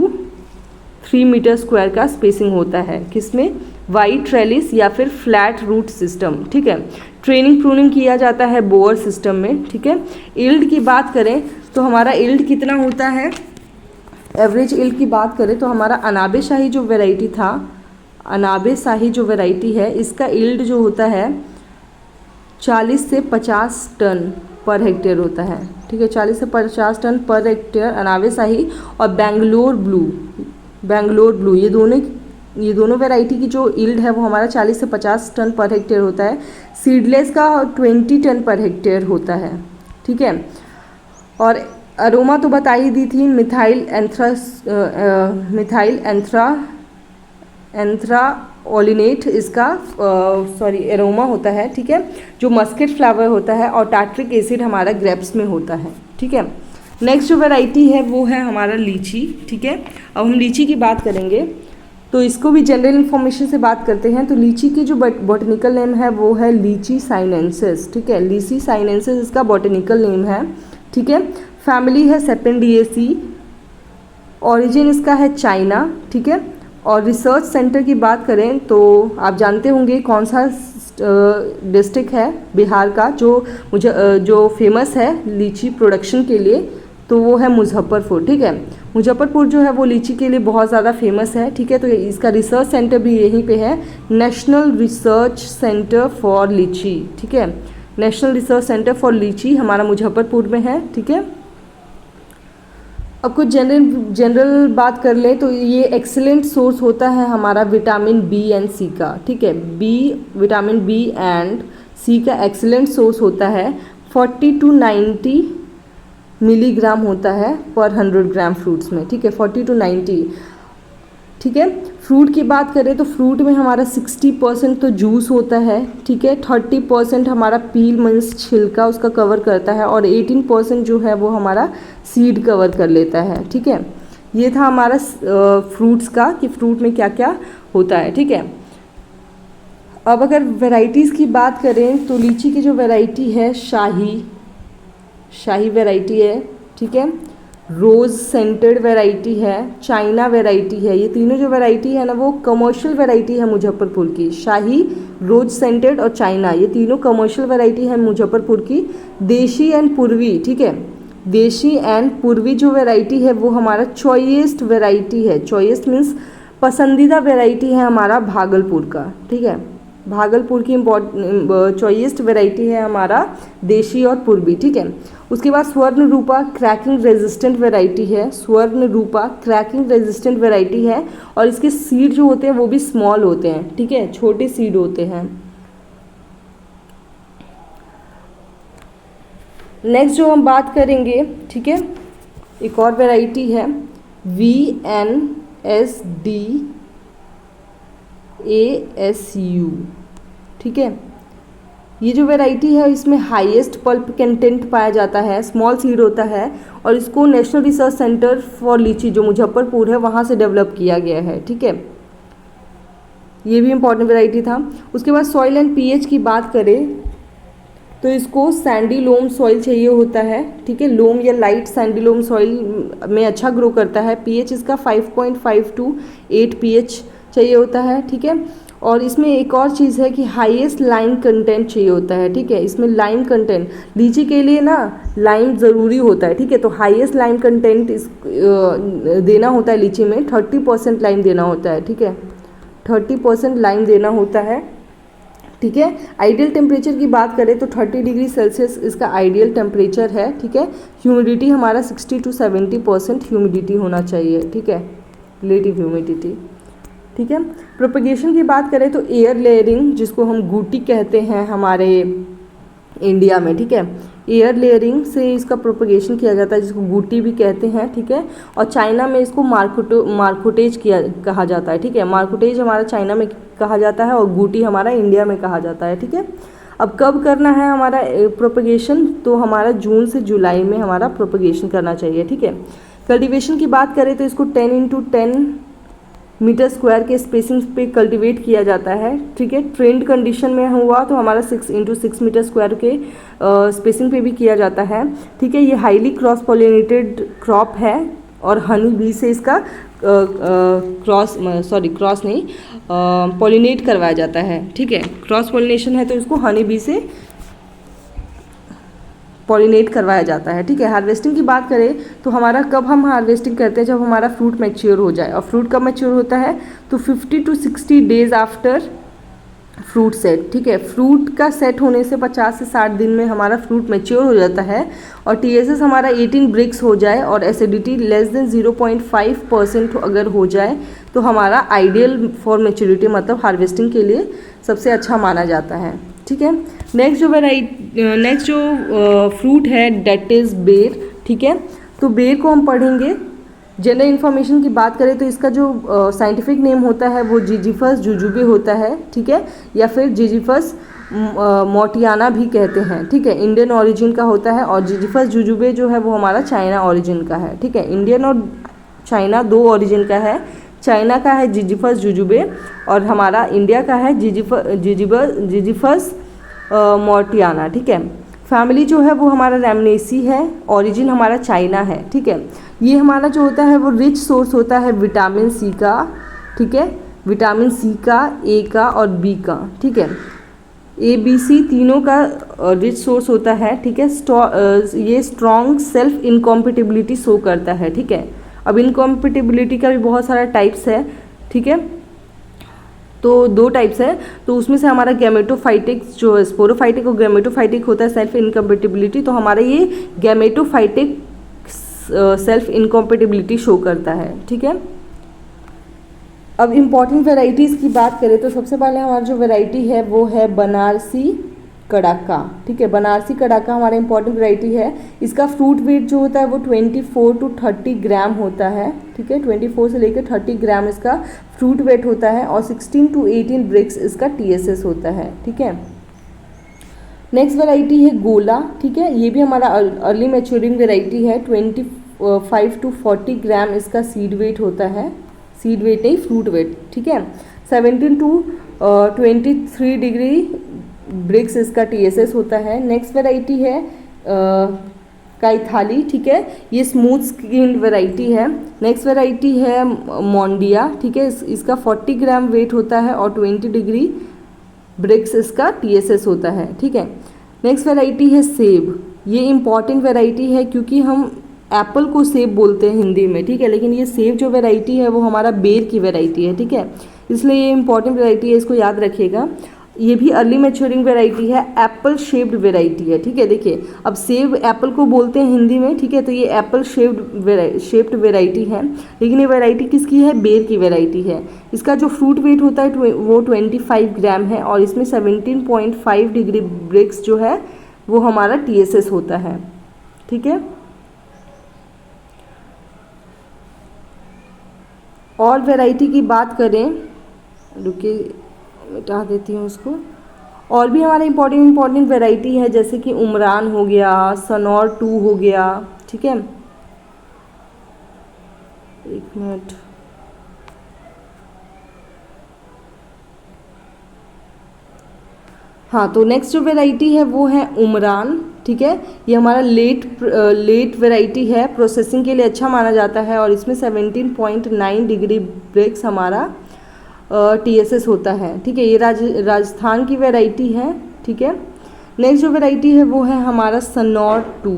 3 मीटर स्क्वायर का स्पेसिंग होता है, किसमें, वाइट ट्रेलिस या फिर फ्लैट रूट सिस्टम, ठीक है। ट्रेनिंग प्रूनिंग किया जाता है बोअर सिस्टम में, ठीक है। इल्ड की बात करें तो हमारा इल्ड कितना होता है, एवरेज इल्ड की बात करें तो हमारा अनाबे शाही जो वैरायटी था, अनाबे शाही जो वैरायटी है इसका इल्ड जो होता है 40 से 50 टन पर हेक्टेयर होता है, ठीक है, 40 से 50 टन पर हेक्टेयर अनाबे शाही। और बेंगलोर ब्लू ये दोनों ये दोनों वैरायटी की जो यील्ड है वो हमारा 40 से 50 टन पर हेक्टेयर होता है। सीडलेस का 20 टन पर हेक्टेयर होता है, ठीक है। और अरोमा तो बता ही दी थी, मिथाइल एंथ्राओलिनेट इसका एरोमा होता है, ठीक है, जो मस्केट फ्लावर होता है, और टार्ट्रिक एसिड हमारा ग्रेप्स में होता है, ठीक है। नेक्स्ट जो वैरायटी है वो है हमारा लीची, ठीक है। अब हम लीची की बात करेंगे तो इसको भी जनरल इन्फॉर्मेशन से बात करते हैं। तो लीची की जो बॉटनिकल नेम है वो है लीची साइनेंसिस, ठीक है। लीची साइनेंसिस इसका बॉटनिकल नेम है, ठीक है। फैमिली है सेपेंडिएसी, ओरिजिन इसका है चाइना, ठीक है। और रिसर्च सेंटर की बात करें तो आप जानते होंगे कौन सा डिस्ट्रिक्ट है बिहार का जो फेमस है लीची प्रोडक्शन के लिए, तो वो है मुजफ्फरपुर, ठीक है। मुजफ्फरपुर जो है वो लीची के लिए बहुत ज़्यादा फेमस है, ठीक है। तो इसका रिसर्च सेंटर भी यहीं पे है, नेशनल रिसर्च सेंटर फॉर लीची, ठीक है। नेशनल रिसर्च सेंटर फॉर लीची हमारा मुजफ्फरपुर में है, ठीक है। अब कुछ जनरल बात कर लें तो ये एक्सीलेंट सोर्स होता है हमारा विटामिन बी एंड सी का, ठीक है। विटामिन बी एंड सी का एक्सीलेंट सोर्स होता है। 40 to 90 मिलीग्राम होता है पर 100 ग्राम फ्रूट्स में, ठीक है। 40 to 90, ठीक है। फ्रूट की बात करें तो फ्रूट में हमारा 60% तो जूस होता है, ठीक है। 30% हमारा पील मीन्स छिलका उसका कवर करता है, और 18% जो है वो हमारा सीड कवर कर लेता है, ठीक है। ये था हमारा फ्रूट्स का कि फ्रूट में क्या क्या होता है, ठीक है। अब अगर वैरायटीज़ की बात करें तो लीची की जो वैरायटी है शाही वैरायटी है, ठीक है। रोज़ सेंटेड वैरायटी है, चाइना वैरायटी है। ये तीनों जो वैरायटी है ना वो कमर्शियल वैरायटी है मुजफ्फरपुर की। शाही, रोज सेंटेड और चाइना, ये तीनों कमर्शियल वैरायटी है मुजफ्फरपुर की। देशी एंड पूर्वी, ठीक है। देशी एंड पूर्वी जो वैरायटी है वो हमारा चॉइएस्ट वैरायटी है। चॉइएस्ट मीन्स पसंदीदा वैरायटी है हमारा भागलपुर का, ठीक है। भागलपुर की चॉइएस्ट वैरायटी है हमारा देशी और पूर्वी, ठीक है। उसके बाद स्वर्ण रूपा क्रैकिंग रेजिस्टेंट वैरायटी है। स्वर्ण रूपा क्रैकिंग रेजिस्टेंट वैरायटी है, और इसके सीड जो होते हैं वो भी स्मॉल होते हैं, ठीक है, छोटे सीड होते हैं। नेक्स्ट जो हम बात करेंगे, ठीक है, एक और वैरायटी है VNSDASU, ठीक है। ये जो वैरायटी है इसमें हाईएस्ट पल्प कंटेंट पाया जाता है, स्मॉल सीड होता है, और इसको नेशनल रिसर्च सेंटर फॉर लीची जो मुजफ्फरपुर है वहाँ से डेवलप किया गया है, ठीक है। ये भी इम्पॉर्टेंट वैरायटी था। उसके बाद सॉइल एंड पीएच की बात करें तो इसको सैंडी लोम सॉइल चाहिए होता है, ठीक है। लोम या लाइट सैंडी लोम सॉइल में अच्छा ग्रो करता है। पीएच इसका 5.5 to 8 पीएच चाहिए होता है, ठीक है। और इसमें एक और चीज़ है कि हाईएस्ट लाइम कंटेंट चाहिए होता है, ठीक है। इसमें लाइम कंटेंट, लीची के लिए ना लाइम ज़रूरी होता है, ठीक है। तो हाईएस्ट लाइम कंटेंट देना होता है लीची में, 30% लाइम देना होता है, ठीक है। 30% लाइम देना होता है, ठीक है। आइडियल टेम्परेचर की बात करें तो 30 डिग्री सेल्सियस इसका आइडियल टेम्परेचर है, ठीक है। ह्यूमिडिटी हमारा 60 to 70% ह्यूमिडिटी होना चाहिए, ठीक है, रिलेटिव ह्यूमिडिटी, ठीक है। प्रोपगेशन की बात करें तो एयर लेयरिंग जिसको हम गूटी कहते हैं हमारे इंडिया में, ठीक है। एयर लेयरिंग से इसका प्रोपगेशन किया जाता है जिसको गूटी भी कहते हैं, ठीक है। और चाइना में इसको मार्कोटेज कहा जाता है, ठीक है। मार्कोटेज हमारा चाइना में कहा जाता है और गूटी हमारा इंडिया में कहा जाता है, ठीक है। अब कब करना है हमारा प्रोपगेशन, तो हमारा जून से जुलाई में हमारा प्रोपगेशन करना चाहिए, ठीक है। कल्टीवेशन की बात करें तो इसको 10 into 10 मीटर स्क्वायर के स्पेसिंग पे कल्टीवेट किया जाता है, ठीक है। ट्रेंड कंडीशन में हुआ तो हमारा 6 into 6 मीटर स्क्वायर के स्पेसिंग पे भी किया जाता है, ठीक है। ये हाईली क्रॉस पॉलिनेटेड क्रॉप है, और हनी बी से इसका पॉलिनेट करवाया जाता है, ठीक है। क्रॉस पॉलिनेशन है तो इसको हनी बी से पॉलिनेट करवाया जाता है, ठीक है। हार्वेस्टिंग की बात करें तो हमारा कब हम हार्वेस्टिंग करते हैं, जब हमारा फ्रूट मैच्योर हो जाए। और फ्रूट कब मैच्योर होता है तो 50 to 60 days after fruit set, ठीक है। फ्रूट का सेट होने से 50 से 60 दिन में हमारा फ्रूट मैच्योर हो जाता है और टीएसएस हमारा 18 ब्रिक्स हो जाए और एसिडिटी लेस देन 0.5% अगर हो जाए तो हमारा आइडियल फॉर मैच्योरिटी, मतलब हार्वेस्टिंग के लिए सबसे अच्छा माना जाता है, ठीक है। नेक्स्ट जो फ्रूट है डेट इज़ बेर, ठीक है। तो बेर को हम पढ़ेंगे। जनरल इन्फॉर्मेशन की बात करें तो इसका जो साइंटिफिक नेम होता है वो जिजीफस जुजुबे होता है, ठीक है, या फिर जिजीफस मोटियाना भी कहते हैं, ठीक है। इंडियन ओरिजिन का होता है और जिजीफस जुजुबे जो है वो हमारा चाइना ओरिजिन का है, ठीक है। इंडियन और चाइना दो ओरिजिन का है। चाइना का है जिजीफस जुजुबे और हमारा इंडिया का है जिजीफस मोटियाना, ठीक है। फैमिली जो है वो हमारा रैमनेसी है, ओरिजिन हमारा चाइना है, ठीक है। ये हमारा जो होता है वो रिच सोर्स होता है विटामिन सी का, ठीक है, विटामिन सी का, ए का और बी का, ठीक है। ए बी सी तीनों का रिच सोर्स होता है, ठीक है। ये स्ट्रॉन्ग सेल्फ इनकॉम्पिटिबिलिटी शो करता है, ठीक है। अब इनकॉम्पिटिबिलिटी का भी बहुत सारा टाइप्स है, ठीक है। तो दो टाइप्स है, तो उसमें से हमारा गैमेटोफाइटिक जो स्पोरोफाइटिक और गैमेटोफाइटिक होता है सेल्फ इनकम्पेटिबिलिटी, तो हमारा ये गैमेटोफाइटिक सेल्फ इनकॉम्पेटिबिलिटी शो करता है, ठीक है। अब इम्पॉर्टेंट वेराइटीज़ की बात करें तो सबसे पहले हमारा जो वेराइटी है वो है बनारसी कड़ाका, ठीक है। बनारसी कड़ाका हमारा इंपॉर्टेंट वैरायटी है। इसका फ्रूट वेट जो होता है वो 24 to 30 ग्राम होता है, ठीक है। 24 से लेकर 30 ग्राम इसका फ्रूट वेट होता है और 16 to 18 ब्रिक्स इसका टीएसएस होता है, ठीक है। नेक्स्ट वैरायटी है गोला, ठीक है। ये भी हमारा अर्ली मैच्योरिंग वैरायटी है। 25 to 40 ग्राम इसका सीड वेट होता है, सीड वेट नहीं फ्रूट वेट, ठीक है। 17 to 23 डिग्री ब्रिक्स इसका टीएसएस होता है। नेक्स्ट वैरायटी है काइथाली, ठीक है। ये स्मूथ स्किन वैरायटी है। नेक्स्ट वैरायटी है मोंडिया, ठीक है। इसका 40 ग्राम वेट होता है और 20 डिग्री ब्रिक्स इसका टीएसएस होता है, ठीक है। नेक्स्ट वैरायटी है सेब। ये इम्पॉर्टेंट वैरायटी है क्योंकि हम एप्पल को सेब बोलते हैं हिंदी में, ठीक है, लेकिन ये सेब जो वैरायटी है वो हमारा बेर की वैरायटी है, ठीक है। इसलिए ये इंपॉर्टेंट वैरायटी है, इसको याद रखिएगा। ये भी अर्ली मैच्योरिंग वैरायटी है, एप्पल शेप्ड वैरायटी है, ठीक है। देखिए अब सेब एप्पल को बोलते हैं हिंदी में, ठीक है, तो ये एप्पल शेप्ड वैरायटी है, लेकिन ये वैरायटी किसकी है, बेर की वैरायटी है। इसका जो फ्रूट वेट होता है वो 25 ग्राम है और इसमें 17.5 डिग्री ब्रिक्स जो है वो हमारा टीएसएस होता है, ठीक है। और वैरायटी की बात करें, रुकिए मिटा देती हूँ उसको। और भी हमारे इम्पॉर्टेंट वैरायटी है जैसे कि उमरान हो गया, सनौर 2 हो गया, ठीक है। एक मिनट, हाँ, तो नेक्स्ट जो वैरायटी है वो है उमरान, ठीक है। ये हमारा लेट वैरायटी है, प्रोसेसिंग के लिए अच्छा माना जाता है और इसमें 17.9 डिग्री ब्रिक्स हमारा टीएसएस होता है, ठीक है। ये राजस्थान की वैरायटी है, ठीक है। नेक्स्ट जो वैरायटी है वो है हमारा सनौर 2,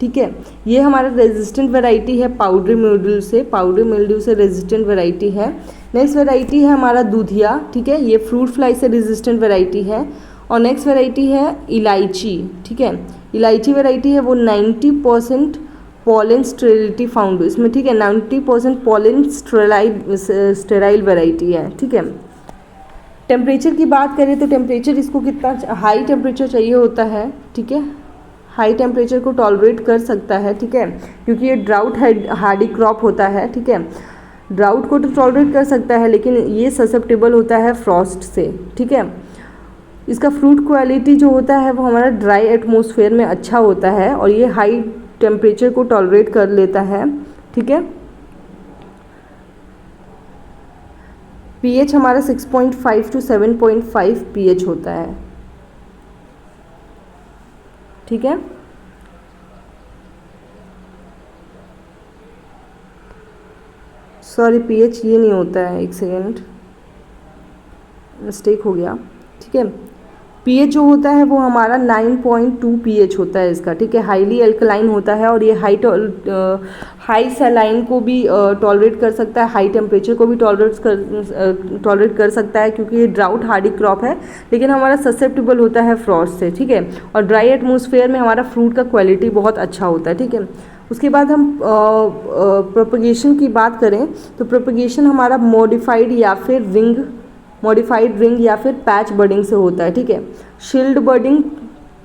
ठीक है। ये हमारा रेजिस्टेंट वैरायटी है पाउडरी मिल्ड्यू से रेजिस्टेंट वैरायटी है। नेक्स्ट वैरायटी है हमारा दूधिया, ठीक है। ये फ्रूट फ्लाई से रेजिस्टेंट वैरायटी है। और नेक्स्ट वैरायटी है इलायची, ठीक है। इलायची वैरायटी है वो 90% पॉलन स्टेरिलिटी फाउंड इसमें, ठीक है। 90% पॉलन स्टेराइल वैरायटी है, ठीक है। टेम्परेचर की बात करें तो टेम्परेचर इसको कितना हाई टेम्परेचर चाहिए होता है, ठीक है। हाई टेम्परेचर को टॉलरेट कर सकता है, ठीक है, क्योंकि ये ड्राउट हार्डी क्रॉप होता है, ठीक है। ड्राउट को तो टॉलरेट कर सकता है लेकिन ये ससेप्टेबल होता है फ्रॉस्ट से, ठीक है। इसका फ्रूट क्वालिटी जो होता है वो हमारा ड्राई एटमॉस्फेयर में अच्छा होता है और ये हाई टेम्परेचर को टॉलरेट कर लेता है, ठीक है। पीएच हमारा 6.5 to 7.5 पीएच होता है, ठीक है। सॉरी, पीएच ये नहीं होता है, एक सेकेंड, मिस्टेक हो गया, ठीक है। पीएच जो होता है वो हमारा 9.2 पीएच होता है इसका, ठीक है। हाईली एल्कलाइन होता है और ये हाई सैलाइन को भी टॉलरेट कर सकता है, हाई टेम्परेचर को भी टॉलरेट कर सकता है, क्योंकि ये ड्राउट हार्डी क्रॉप है, लेकिन हमारा ससेप्टेबल होता है फ्रॉस्ट से, ठीक है। और ड्राई एटमॉस्फेयर में हमारा फ्रूट का क्वालिटी बहुत अच्छा होता है, ठीक है। उसके बाद हम प्रोपगेशन की बात करें तो प्रोपगेशन हमारा मॉडिफाइड रिंग या फिर पैच बर्डिंग से होता है, ठीक है। शील्ड बर्डिंग,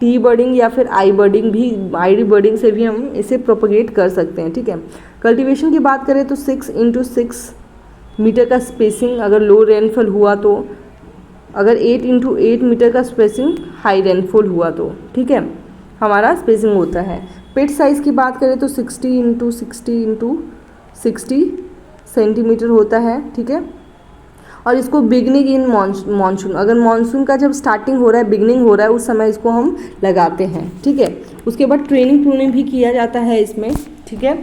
टी बर्डिंग या फिर आई बर्डिंग से भी हम इसे प्रोपगेट कर सकते हैं, ठीक है। कल्टीवेशन की बात करें तो 6x6 मीटर का स्पेसिंग अगर लो रेनफॉल हुआ तो, अगर 8x8 मीटर का स्पेसिंग हाई रेनफॉल हुआ तो, ठीक है, हमारा स्पेसिंग होता है। पिट साइज़ की बात करें तो 60x60 सेंटीमीटर होता है, ठीक है। और इसको बिगनिंग इन मानसून, अगर मानसून का जब स्टार्टिंग हो रहा है, बिगनिंग हो रहा है, उस समय इसको हम लगाते हैं, ठीक है। उसके बाद ट्रेनिंग प्रूनिंग भी किया जाता है इसमें, ठीक है।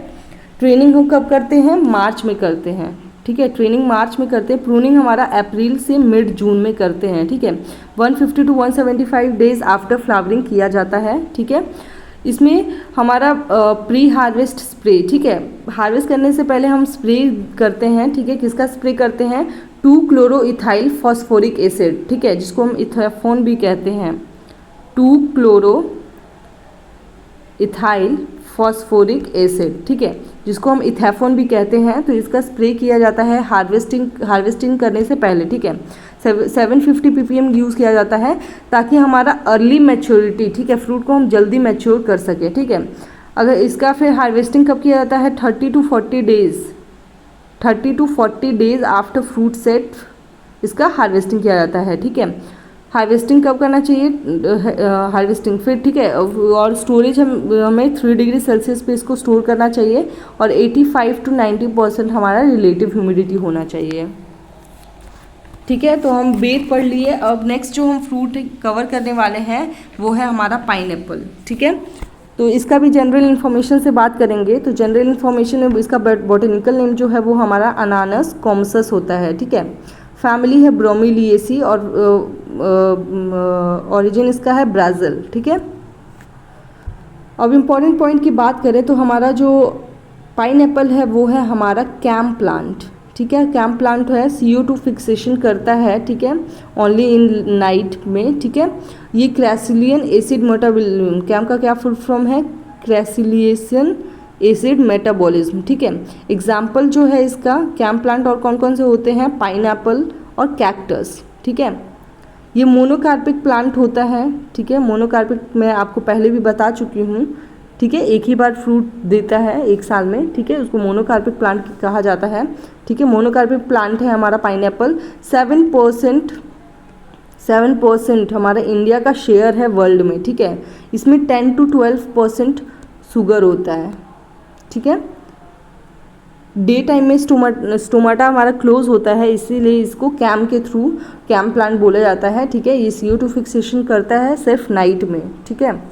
ट्रेनिंग हम कब करते हैं? मार्च में करते हैं, ठीक है। ट्रेनिंग मार्च में करते हैं। प्रूनिंग हमारा अप्रैल से मिड जून में करते हैं, ठीक है। 150 to 175 डेज आफ्टर फ्लावरिंग किया जाता है, ठीक है। इसमें हमारा प्री हार्वेस्ट स्प्रे, ठीक है, हार्वेस्ट करने से पहले हम स्प्रे करते हैं, ठीक है। किसका स्प्रे करते हैं? 2-क्लोरो-इथाइल फॉस्फोरिक एसिड, ठीक है, जिसको हम इथेफोन भी कहते हैं। 2-क्लोरो-इथाइल फॉस्फोरिक एसिड, ठीक है, जिसको हम इथेफोन भी कहते हैं। तो इसका स्प्रे किया जाता है हार्वेस्टिंग करने से पहले, ठीक है। 750 ppm यूज़ किया जाता है ताकि हमारा अर्ली मैच्योरिटी, ठीक है, फ्रूट को हम जल्दी मैच्योर कर सके, ठीक है। अगर इसका फिर हार्वेस्टिंग कब किया जाता है? 30 to 40 days after fruit set इसका हार्वेस्टिंग किया जाता है, ठीक है। हार्वेस्टिंग कब करना चाहिए? हार्वेस्टिंग फिर, ठीक है। और स्टोरेज हमें 3 डिग्री सेल्सियस पे इसको स्टोर करना चाहिए और 85 to 90% हमारा रिलेटिव ह्यूमिडिटी होना चाहिए, ठीक है। तो हम बेर पढ़ लिए। अब नेक्स्ट जो हम फ्रूट कवर करने वाले हैं वो है हमारा पाइनएप्पल, ठीक है। तो इसका भी जनरल इन्फॉर्मेशन से बात करेंगे। तो जनरल इन्फॉर्मेशन में इसका बॉटनिकल नेम जो है वो हमारा अनानस कॉमसस होता है, ठीक है। फैमिली है ब्रोमीलिएसी और ओरिजिन इसका है ब्राज़ील, ठीक है। अब इम्पॉर्टेंट पॉइंट की बात करें तो हमारा जो पाइनएप्पल है वो है हमारा कैम प्लांट, ठीक है। कैम प्लांट है, CO2 फिक्सेशन करता है, ठीक है, ओनली इन नाइट में, ठीक है। ये क्रैसिलियन एसिड मेटाबॉलिज्म, कैम का क्या फुल फॉर्म है? क्रैसिलियन एसिड मेटाबॉलिज्म, ठीक है। एग्जाम्पल जो है इसका कैम प्लांट और कौन कौन से होते हैं? पाइनएप्पल और कैक्टस, ठीक है। ये मोनोकार्पिक प्लांट होता है, ठीक है। मोनोकार्पिक मैं आपको पहले भी बता चुकी हूँ, ठीक है। एक ही बार फ्रूट देता है एक साल में, ठीक है, उसको मोनोकार्पिक प्लांट कहा जाता है, ठीक है। मोनोकार्पिक प्लांट है हमारा पाइनएप्पल। 7% हमारा इंडिया का शेयर है वर्ल्ड में, ठीक है। इसमें 10 to 12% शुगर होता है, ठीक है। डे टाइम में स्टोमाटा हमारा क्लोज होता है, इसीलिए इसको कैम के थ्रू कैम प्लांट बोला जाता है, ठीक है। ये CO2 फिक्सेशन करता है सिर्फ नाइट में, ठीक है।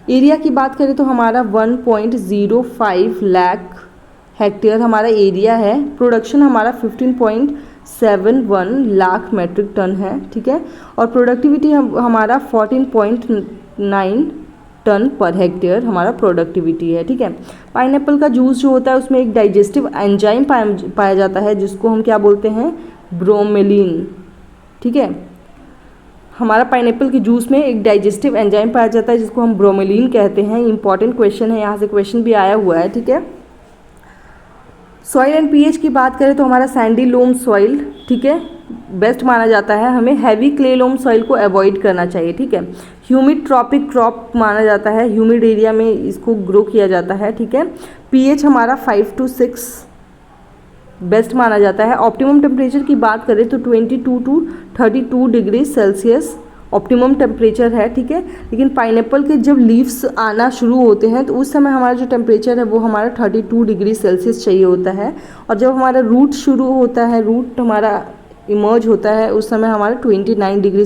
एरिया की बात करें तो हमारा 1.05 लाख हेक्टेयर हमारा एरिया है। प्रोडक्शन हमारा 15.71 लाख मेट्रिक टन है, ठीक है। और प्रोडक्टिविटी हमारा 14.9 टन पर हेक्टेयर हमारा प्रोडक्टिविटी है, ठीक है। पाइनएप्पल का जूस जो होता है उसमें एक डाइजेस्टिव एंजाइम पाया जाता है जिसको हम क्या बोलते हैं? ब्रोमेलिन, ठीक है। हमारा पाइनएप्पल के जूस में एक डाइजेस्टिव एंजाइम पाया जाता है जिसको हम ब्रोमेलिन कहते हैं। इंपॉर्टेंट क्वेश्चन है, यहाँ से क्वेश्चन भी आया हुआ है, ठीक है। सॉइल एंड पीएच की बात करें तो हमारा सैंडी लोम सॉइल, ठीक है, बेस्ट माना जाता है। हमें हैवी क्ले लोम सॉइल को अवॉइड करना चाहिए, ठीक है। ह्यूमिड ट्रॉपिक क्रॉप माना जाता है, ह्यूमिड एरिया में इसको ग्रो किया जाता है, ठीक है। पीएच हमारा 5 to 6 बेस्ट माना जाता है। ऑप्टिमम टेम्परेचर की बात करें तो 22 to 32 degree Celsius optimum temperature है, ठीक है। लेकिन पाइनएप्पल के जब लीव्स आना शुरू होते हैं तो उस समय हमारा जो टेम्परेचर है वो हमारा 32 डिग्री सेल्सियस चाहिए होता है। और जब हमारा रूट शुरू होता है, रूट हमारा इमर्ज होता है, उस समय हमारा 29 डिग्री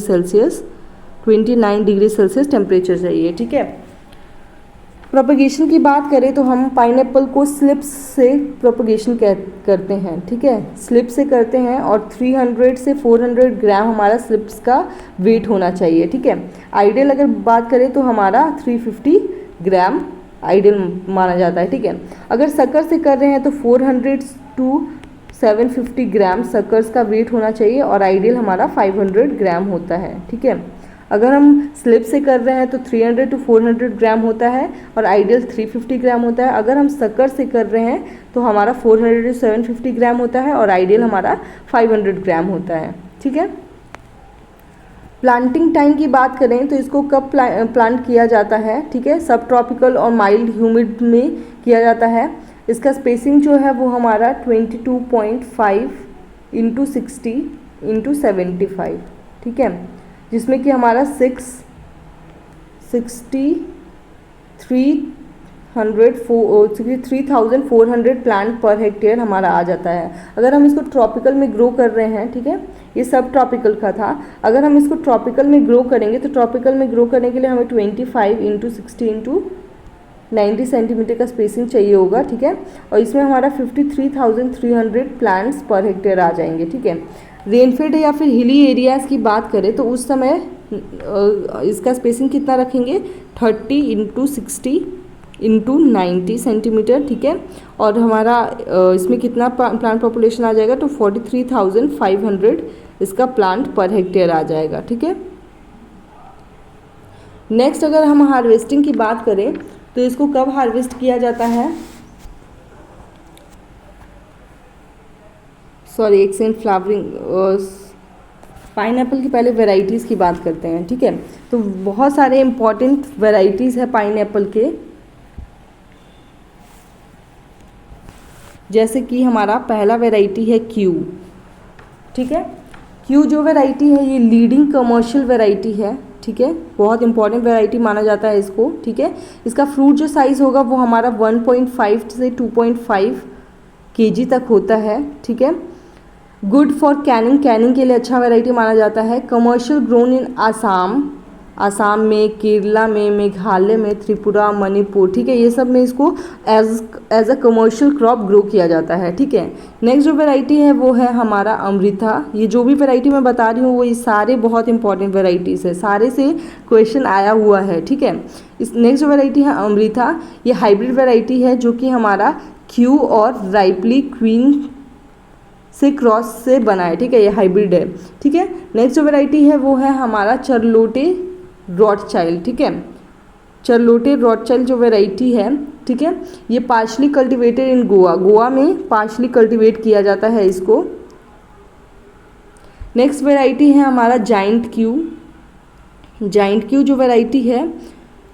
सेल्सियस टेम्परेचर चाहिए, ठीक है। प्रोपगेशन की बात करें तो हम पाइनएप्पल को स्लिप्स से प्रोपगेशन करते हैं, ठीक है, स्लिप से करते हैं और 300 से 400 ग्राम हमारा स्लिप्स का वेट होना चाहिए, ठीक है। आइडियल अगर बात करें तो हमारा 350 ग्राम आइडियल माना जाता है, ठीक है। अगर शक्कर से कर रहे हैं तो 400 टू 750 ग्राम शक्कर का वेट होना चाहिए और आइडियल हमारा 500 ग्राम होता है, ठीक है। अगर हम स्लिप से कर रहे हैं तो 300 टू 400 ग्राम होता है और आइडियल 350 ग्राम होता है। अगर हम शक्कर से कर रहे हैं तो हमारा 400 टू 750 ग्राम होता है और आइडियल हमारा 500 ग्राम होता है, ठीक है। प्लांटिंग टाइम की बात करें तो इसको कब प्लांट किया जाता है, ठीक है, सब ट्रॉपिकल और माइल्ड ह्यूमिड में किया जाता है। इसका स्पेसिंग जो है वो हमारा 22.5 इंटू 60 इंटू 75, ठीक है, जिसमें कि हमारा 3,400 प्लांट पर हेक्टेयर हमारा आ जाता है। अगर हम इसको ट्रॉपिकल में ग्रो कर रहे हैं, ठीक है, ये सब ट्रॉपिकल का था, अगर हम इसको ट्रॉपिकल में ग्रो करेंगे तो ट्रॉपिकल में ग्रो करने के लिए हमें 25 इंटू 60 इंटू 90 सेंटीमीटर का स्पेसिंग चाहिए होगा, ठीक है, और इसमें हमारा 53,300 प्लांट्स पर हेक्टेयर आ जाएंगे, ठीक है। रेनफेड या फिर हिली एरियाज़ की बात करें तो उस समय इसका स्पेसिंग कितना रखेंगे, 30 इंटू 60 इंटू 90 सेंटीमीटर, ठीक है, और हमारा इसमें कितना प्लांट पॉपुलेशन आ जाएगा, तो 43,500 इसका प्लांट पर हेक्टेयर आ जाएगा, ठीक है। नेक्स्ट अगर हम हार्वेस्टिंग की बात करें तो इसको कब हार्वेस्ट किया जाता है, सॉरी एक सेकेंड, फ्लावरिंग पाइनएप्पल की पहले वैरायटीज़ की बात करते हैं, ठीक है। तो बहुत सारे इंपॉर्टेंट वैरायटीज़ है पाइनएप्पल के, जैसे कि हमारा पहला वैरायटी है क्यू, ठीक है। क्यू जो वैरायटी है ये लीडिंग कमर्शियल वैरायटी है, ठीक है, बहुत इंपॉर्टेंट वैरायटी माना जाता है इसको, ठीक है। इसका फ्रूट जो साइज़ होगा वो हमारा 1.5 से 2.5 kg तक होता है, ठीक है। गुड फॉर कैनिंग, कैनिंग के लिए अच्छा वैरायटी माना जाता है। Commercial grown in Assam, Assam में, केरला में, मेघालय में, त्रिपुरा, मणिपुर, ठीक है, ये सब में इसको as a commercial crop grow किया जाता है, ठीक है। नेक्स्ट जो वैरायटी है वो है हमारा अमृता। ये जो भी वैरायटी मैं बता रही हूँ वो ये सारे बहुत इंपॉर्टेंट वैरायटीज़ है, सारे से क्वेश्चन आया हुआ है, ठीक है। इस नेक्स्ट जो वैरायटी है अमृता, ये हाइब्रिड वैरायटी है जो कि हमारा क्यू और राइपली क्वीन से क्रॉस से बना है, ठीक है, ये हाइब्रिड है, ठीक है। नेक्स्ट जो वैरायटी है वो है हमारा चार्लोटे रॉथचाइल्ड, ठीक है, चार्लोटे रॉथचाइल्ड जो वैरायटी है, ठीक है, ये partially cultivated in Goa, Goa में पार्शली कल्टिवेट किया जाता है इसको। नेक्स्ट वैरायटी है हमारा जाइंट क्यू। जाइंट क्यू जो वैरायटी है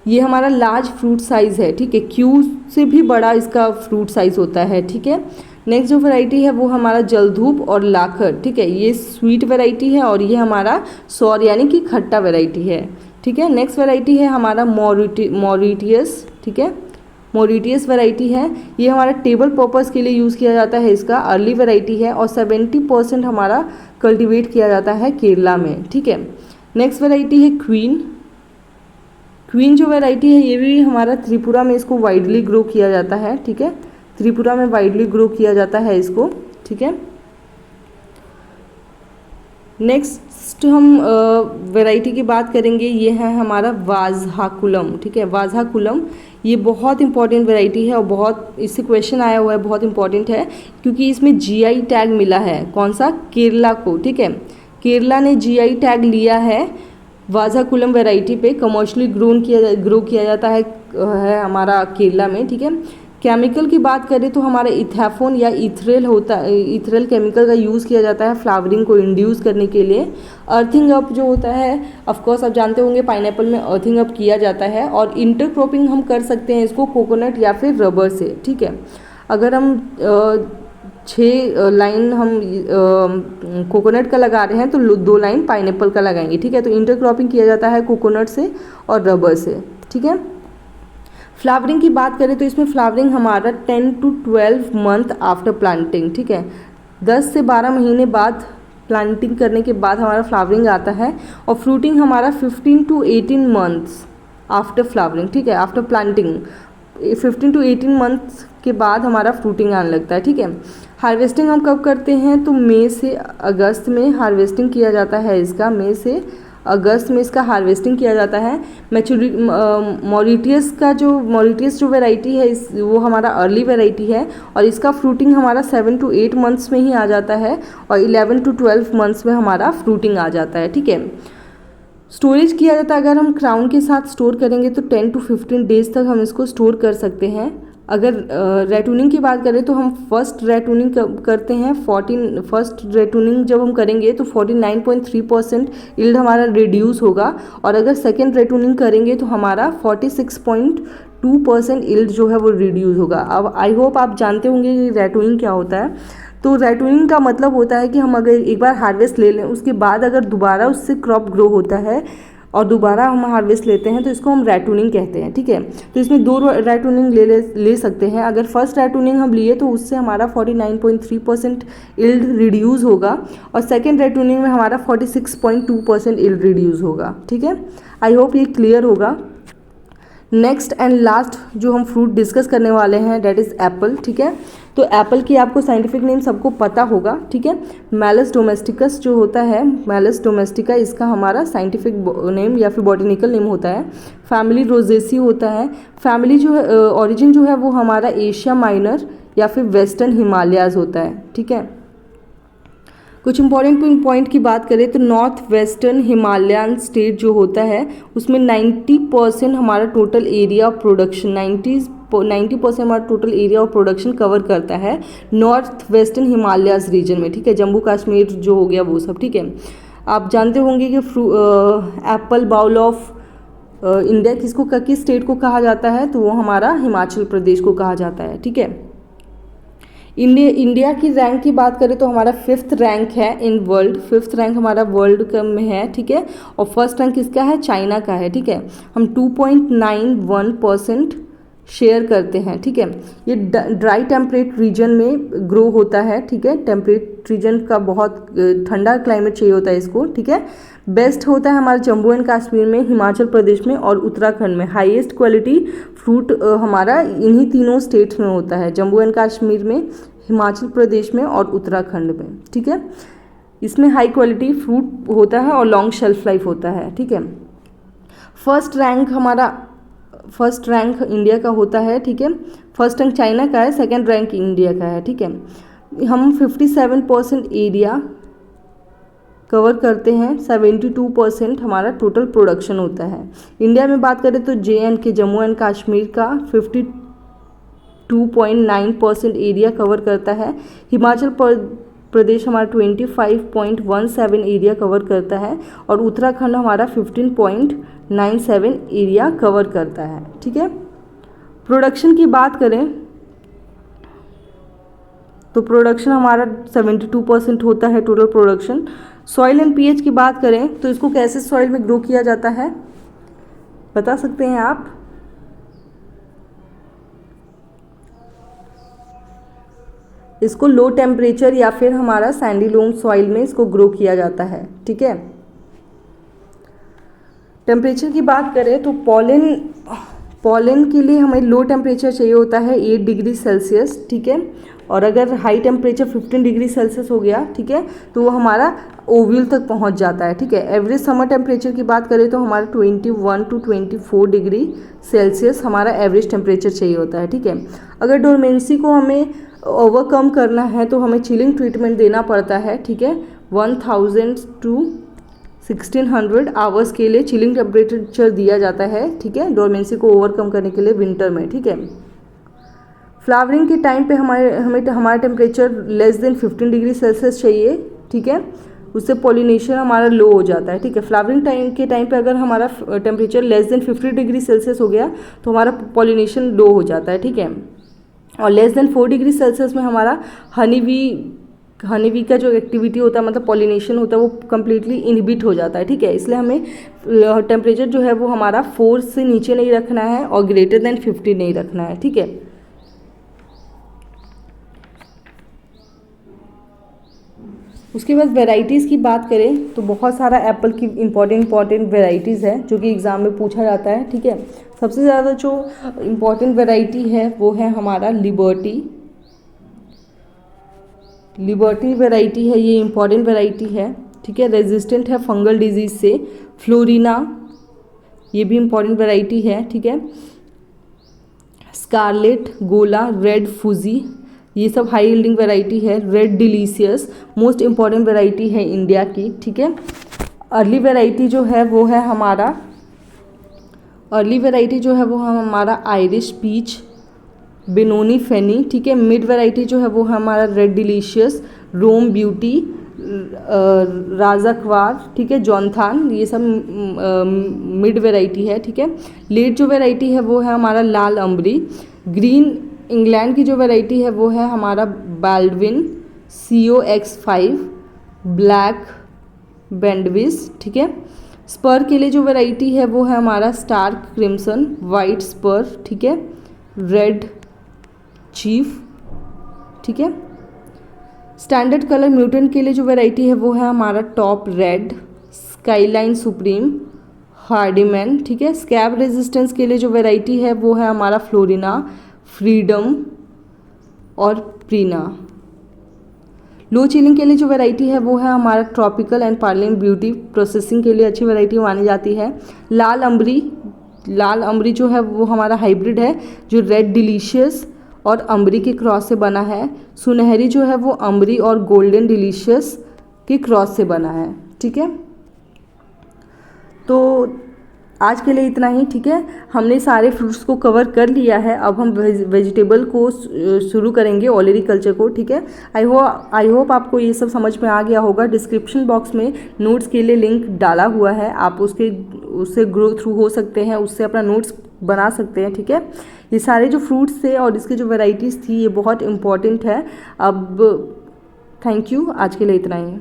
ये हमारा लार्ज फ्रूट साइज़ है, ठीक है, क्यू से भी बड़ा इसका फ्रूट साइज़ होता है, ठीक है। नेक्स्ट जो वैरायटी है वो हमारा जलधूप और लाखर, ठीक है, ये स्वीट वैरायटी है और ये हमारा सौर यानी कि खट्टा वैरायटी है, ठीक है। नेक्स्ट वैरायटी है हमारा मॉरिटियस, ठीक है, मॉरिटियस वैरायटी है, ये हमारा टेबल पर्पस के लिए यूज़ किया जाता है, इसका अर्ली वैरायटी है और 70% हमारा कल्टिवेट किया जाता है केरला में, ठीक है। नेक्स्ट वैरायटी है क्वीन। क्वीन जो वैरायटी है ये भी हमारा त्रिपुरा में इसको वाइडली ग्रो किया जाता है, ठीक है, त्रिपुरा में वाइडली ग्रो किया जाता है इसको, ठीक है। नेक्स्ट हम वैरायटी की बात करेंगे, ये है हमारा वाजहाकुलम, ठीक है, वाजहाकुलम ये बहुत इंपॉर्टेंट वैरायटी है और बहुत इससे क्वेश्चन आया हुआ है, बहुत इंपॉर्टेंट है क्योंकि इसमें जीआई टैग मिला है, कौन सा, केरला को, ठीक है, केरला ने जीआई टैग लिया है वाजहाकुलम वैरायटी पे, कमर्शियली ग्रो किया जाता है हमारा केरला में, ठीक है। केमिकल की बात करें तो हमारा इथैफोन या इथरेल होता है, इथरेल केमिकल का यूज़ किया जाता है फ्लावरिंग को इंड्यूस करने के लिए। अर्थिंग अप जो होता है, ऑफकोर्स आप जानते होंगे पाइनएप्पल में अर्थिंग अप किया जाता है और इंटरक्रॉपिंग हम कर सकते हैं इसको कोकोनट या फिर रबर से, ठीक है। अगर हम 6 लाइन हम कोकोनट का लगा रहे हैं तो 2 लाइन पाइनएप्पल का लगाएंगे, ठीक है, तो इंटरक्रॉपिंग किया जाता है कोकोनट से और रबर से, ठीक है। फ्लावरिंग की बात करें तो इसमें फ्लावरिंग हमारा 10 to 12 मंथ आफ्टर प्लांटिंग, ठीक है, 10 से 12 महीने बाद प्लांटिंग करने के बाद हमारा फ्लावरिंग आता है और फ्रूटिंग हमारा 15 to 18 मंथ्स आफ्टर फ्लावरिंग, ठीक है, आफ्टर प्लांटिंग 15 to 18 मंथ्स के बाद हमारा फ्रूटिंग आने लगता है, ठीक है। हार्वेस्टिंग हम कब करते हैं, तो मई से अगस्त में हार्वेस्टिंग किया जाता है इसका, मई से अगस्त में इसका हार्वेस्टिंग किया जाता है। मॉरिटियस जो वैरायटी है वो हमारा अर्ली वैरायटी है और इसका फ्रूटिंग हमारा 7 to 8 मंथ्स में ही आ जाता है और 11 to 12 मंथ्स में हमारा फ्रूटिंग आ जाता है, ठीक है। स्टोरेज किया जाता है, अगर हम क्राउन के साथ स्टोर करेंगे तो 10 to 15 डेज तक हम इसको स्टोर कर सकते हैं। अगर रेटूनिंग की बात करें तो हम फर्स्ट रेटूनिंग करते हैं, फर्स्ट रेटूनिंग जब हम करेंगे तो 49.3% यील्ड हमारा रिड्यूस होगा और अगर सेकेंड रेटूनिंग करेंगे तो हमारा 46.2% यील्ड जो है वो रिड्यूस होगा। अब आई होप आप जानते होंगे कि रेटूनिंग क्या होता है। तो रेटूनिंग का मतलब होता है कि हम अगर एक बार हार्वेस्ट ले लें उसके बाद अगर दोबारा उससे क्रॉप ग्रो होता है और दोबारा हम हार्वेस्ट लेते हैं तो इसको हम रेटूनिंग कहते हैं, ठीक है। तो इसमें 2 रेटूनिंग ले सकते हैं। अगर फर्स्ट रेटूनिंग हम लिए तो उससे हमारा 49.3% यील्ड रिड्यूस होगा और सेकेंड रेटूनिंग में हमारा 46.2% यील्ड रिड्यूस होगा, ठीक है। आई होप ये क्लियर होगा। नेक्स्ट एंड लास्ट जो हम फ्रूट डिस्कस करने वाले हैं डेट इज़ एप्पल, ठीक है। तो एप्पल की आपको साइंटिफिक नेम सबको पता होगा, ठीक है। मैलस डोमेस्टिकस जो होता है, मैलस डोमेस्टिका इसका हमारा साइंटिफिक नेम या फिर बॉटनिकल नेम होता है। फैमिली रोजेसी होता है। फैमिली जो है ओरिजिन जो है वो हमारा एशिया माइनर या फिर वेस्टर्न हिमालयाज़ होता है, ठीक है। कुछ इंपॉर्टेंट पॉइंट की बात करें तो नॉर्थ वेस्टर्न हिमालयन स्टेट जो होता है उसमें 90% हमारा टोटल एरिया ऑफ प्रोडक्शन 90% हमारा total area of production cover करता है नॉर्थ वेस्टर्न हिमालयाज रीजन में, ठीक है। जम्मू कश्मीर जो हो गया वो सब, ठीक है। आप जानते होंगे कि एप्पल बाउल ऑफ इंडिया किस स्टेट को कहा जाता है, तो वो हमारा हिमाचल प्रदेश को कहा जाता है, ठीक है। इंडिया की रैंक की बात करें तो हमारा 5th रैंक है इन वर्ल्ड, 5th रैंक हमारा वर्ल्ड में है, ठीक है। और फर्स्ट रैंक किसका है, चाइना का है, ठीक है। हम 2.91% शेयर करते हैं, ठीक है। ये ड्राई टेम्परेट रीजन में ग्रो होता है, ठीक है। टेम्परेट रीजन का बहुत ठंडा क्लाइमेट चाहिए होता है इसको, ठीक है। बेस्ट होता है हमारे जम्मू एंड कश्मीर में, हिमाचल प्रदेश में और उत्तराखंड में। हाईएस्ट क्वालिटी फ्रूट हमारा इन्हीं तीनों स्टेट्स में होता है, जम्मू एंड कश्मीर में, हिमाचल प्रदेश में और उत्तराखंड में, ठीक है। इसमें हाई क्वालिटी फ्रूट होता है और लॉन्ग शेल्फ लाइफ होता है, ठीक है। फर्स्ट रैंक इंडिया का होता है, ठीक है। फर्स्ट रैंक चाइना का है, सेकंड रैंक इंडिया का है, ठीक है। हम 57% एरिया कवर करते हैं, 72% हमारा टोटल प्रोडक्शन होता है। इंडिया में बात करें तो JNK जम्मू एंड कश्मीर का 52.9% एरिया कवर करता है। हिमाचल प्रदेश हमारा 25.17 एरिया कवर करता है और उत्तराखंड हमारा 15.97 एरिया कवर करता है, ठीक है। प्रोडक्शन की बात करें तो प्रोडक्शन हमारा 72% होता है total production. Soil and pH की बात करें तो इसको कैसे सॉइल में ग्रो किया जाता है बता सकते हैं आप? इसको लो टेम्परेचर या फिर हमारा सैंडी लोम सॉइल में इसको ग्रो किया जाता है, ठीक है। टेम्परेचर की बात करें तो पॉलन के लिए हमें लो टेम्परेचर चाहिए होता है 8 डिग्री सेल्सियस, ठीक है। और अगर हाई टेम्परेचर 15 डिग्री सेल्सियस हो गया, ठीक है, तो वो हमारा ओव्यूल तक पहुंच जाता है, ठीक है। एवरेज समर टेम्परेचर की बात करें तो हमारा 21 to 24 डिग्री सेल्सियस हमारा एवरेज टेम्परेचर चाहिए होता है, ठीक है। अगर डोरमेंसी को हमें ओवरकम करना है तो हमें चिलिंग ट्रीटमेंट देना पड़ता है, ठीक है। 1000 to 1600 आवर्स के लिए चिलिंग टेम्परेचर दिया जाता है, ठीक है, डोरमेंसी को ओवरकम करने के लिए विंटर में, ठीक है। फ्लावरिंग के टाइम पे हमारा temperature less than 15 degree Celsius चाहिए, ठीक है। उससे पॉलिनेशन हमारा लो हो जाता है, ठीक है। फ्लावरिंग के टाइम पे अगर हमारा temperature less than 50 degree Celsius हो गया तो हमारा पॉलिनेशन लो हो जाता है, ठीक है। और लेस देन 4 डिग्री सेल्सियस में हमारा हनीबी का जो एक्टिविटी होता है, मतलब पॉलिनेशन होता है, वो कम्प्लीटली इनहिबिट हो जाता है, ठीक है। इसलिए हमें टेम्परेचर जो है वो हमारा 4 से नीचे नहीं रखना है और ग्रेटर देन 50 नहीं रखना है, ठीक है। उसके बाद वेराइटीज़ की बात करें तो बहुत सारा एप्पल की इम्पॉर्टेंट वेराइटीज़ है जो कि एग्ज़ाम में पूछा जाता है, ठीक है। सबसे ज़्यादा जो इम्पॉर्टेंट वेराइटी है वो है हमारा लिबर्टी वेराइटी है, ये इम्पॉर्टेंट वेराइटी है, ठीक है। रेजिस्टेंट है फंगल डिजीज़ से। फ्लोरिना, ये भी इम्पॉर्टेंट वेराइटी है, ठीक है। स्कारलेट, गोला, रेड फूजी, ये सब हाई यील्डिंग वैरायटी है। Red delicious most important variety है इंडिया की, ठीक है। अर्ली वैरायटी जो है वो है हमारा आयरिश पीच, बेनोनी फेनी, ठीक है। मिड वैरायटी जो है वो है हमारा रेड डिलीशियस, रोम ब्यूटी, राजाक्वार, ठीक है, जॉनथान, ये सब मिड वैरायटी है, ठीक है। लेट जो वैरायटी है वो है हमारा लाल अम्बरी। ग्रीन इंग्लैंड की जो वैरायटी है वो है हमारा बाल्डविन, CO-X5, ब्लैक बैंडविस, ठीक है। स्पर के लिए जो वैरायटी है वो है हमारा स्टार क्रिम्सन, वाइट स्पर, ठीक है, रेड चीफ, ठीक है। स्टैंडर्ड कलर म्यूटेंट के लिए जो वैरायटी है वो है हमारा टॉप रेड, स्काईलाइन सुप्रीम, हार्डीमैन, ठीक है। स्कैब रेजिस्टेंस के लिए जो वैरायटी है वो है हमारा फ्लोरिना, फ्रीडम और प्रीना। लो चिलिंग के लिए जो वैरायटी है वो है हमारा ट्रॉपिकल एंड पार्लिंग ब्यूटी, प्रोसेसिंग के लिए अच्छी वैरायटी मानी जाती है। लाल अम्बरी जो है वो हमारा हाइब्रिड है जो रेड डिलीशियस और अम्बरी के क्रॉस से बना है। सुनहरी जो है वो अम्बरी और गोल्डन डिलीशियस के क्रॉस से बना है, ठीक है। तो आज के लिए इतना ही, ठीक है। हमने सारे फ्रूट्स को कवर कर लिया है। अब हम वेजिटेबल को शुरू करेंगे, ओलेरीकल्चर को, ठीक है। आई होप आपको ये सब समझ में आ गया होगा। डिस्क्रिप्शन बॉक्स में नोट्स के लिए लिंक डाला हुआ है, आप उससे ग्रो थ्रू हो सकते हैं, उससे अपना नोट्स बना सकते हैं, ठीक है। ये सारे जो फ्रूट्स थे और इसकी जो वेराइटीज़ थी ये बहुत इंपॉर्टेंट है। अब थैंक यू, आज के लिए इतना ही।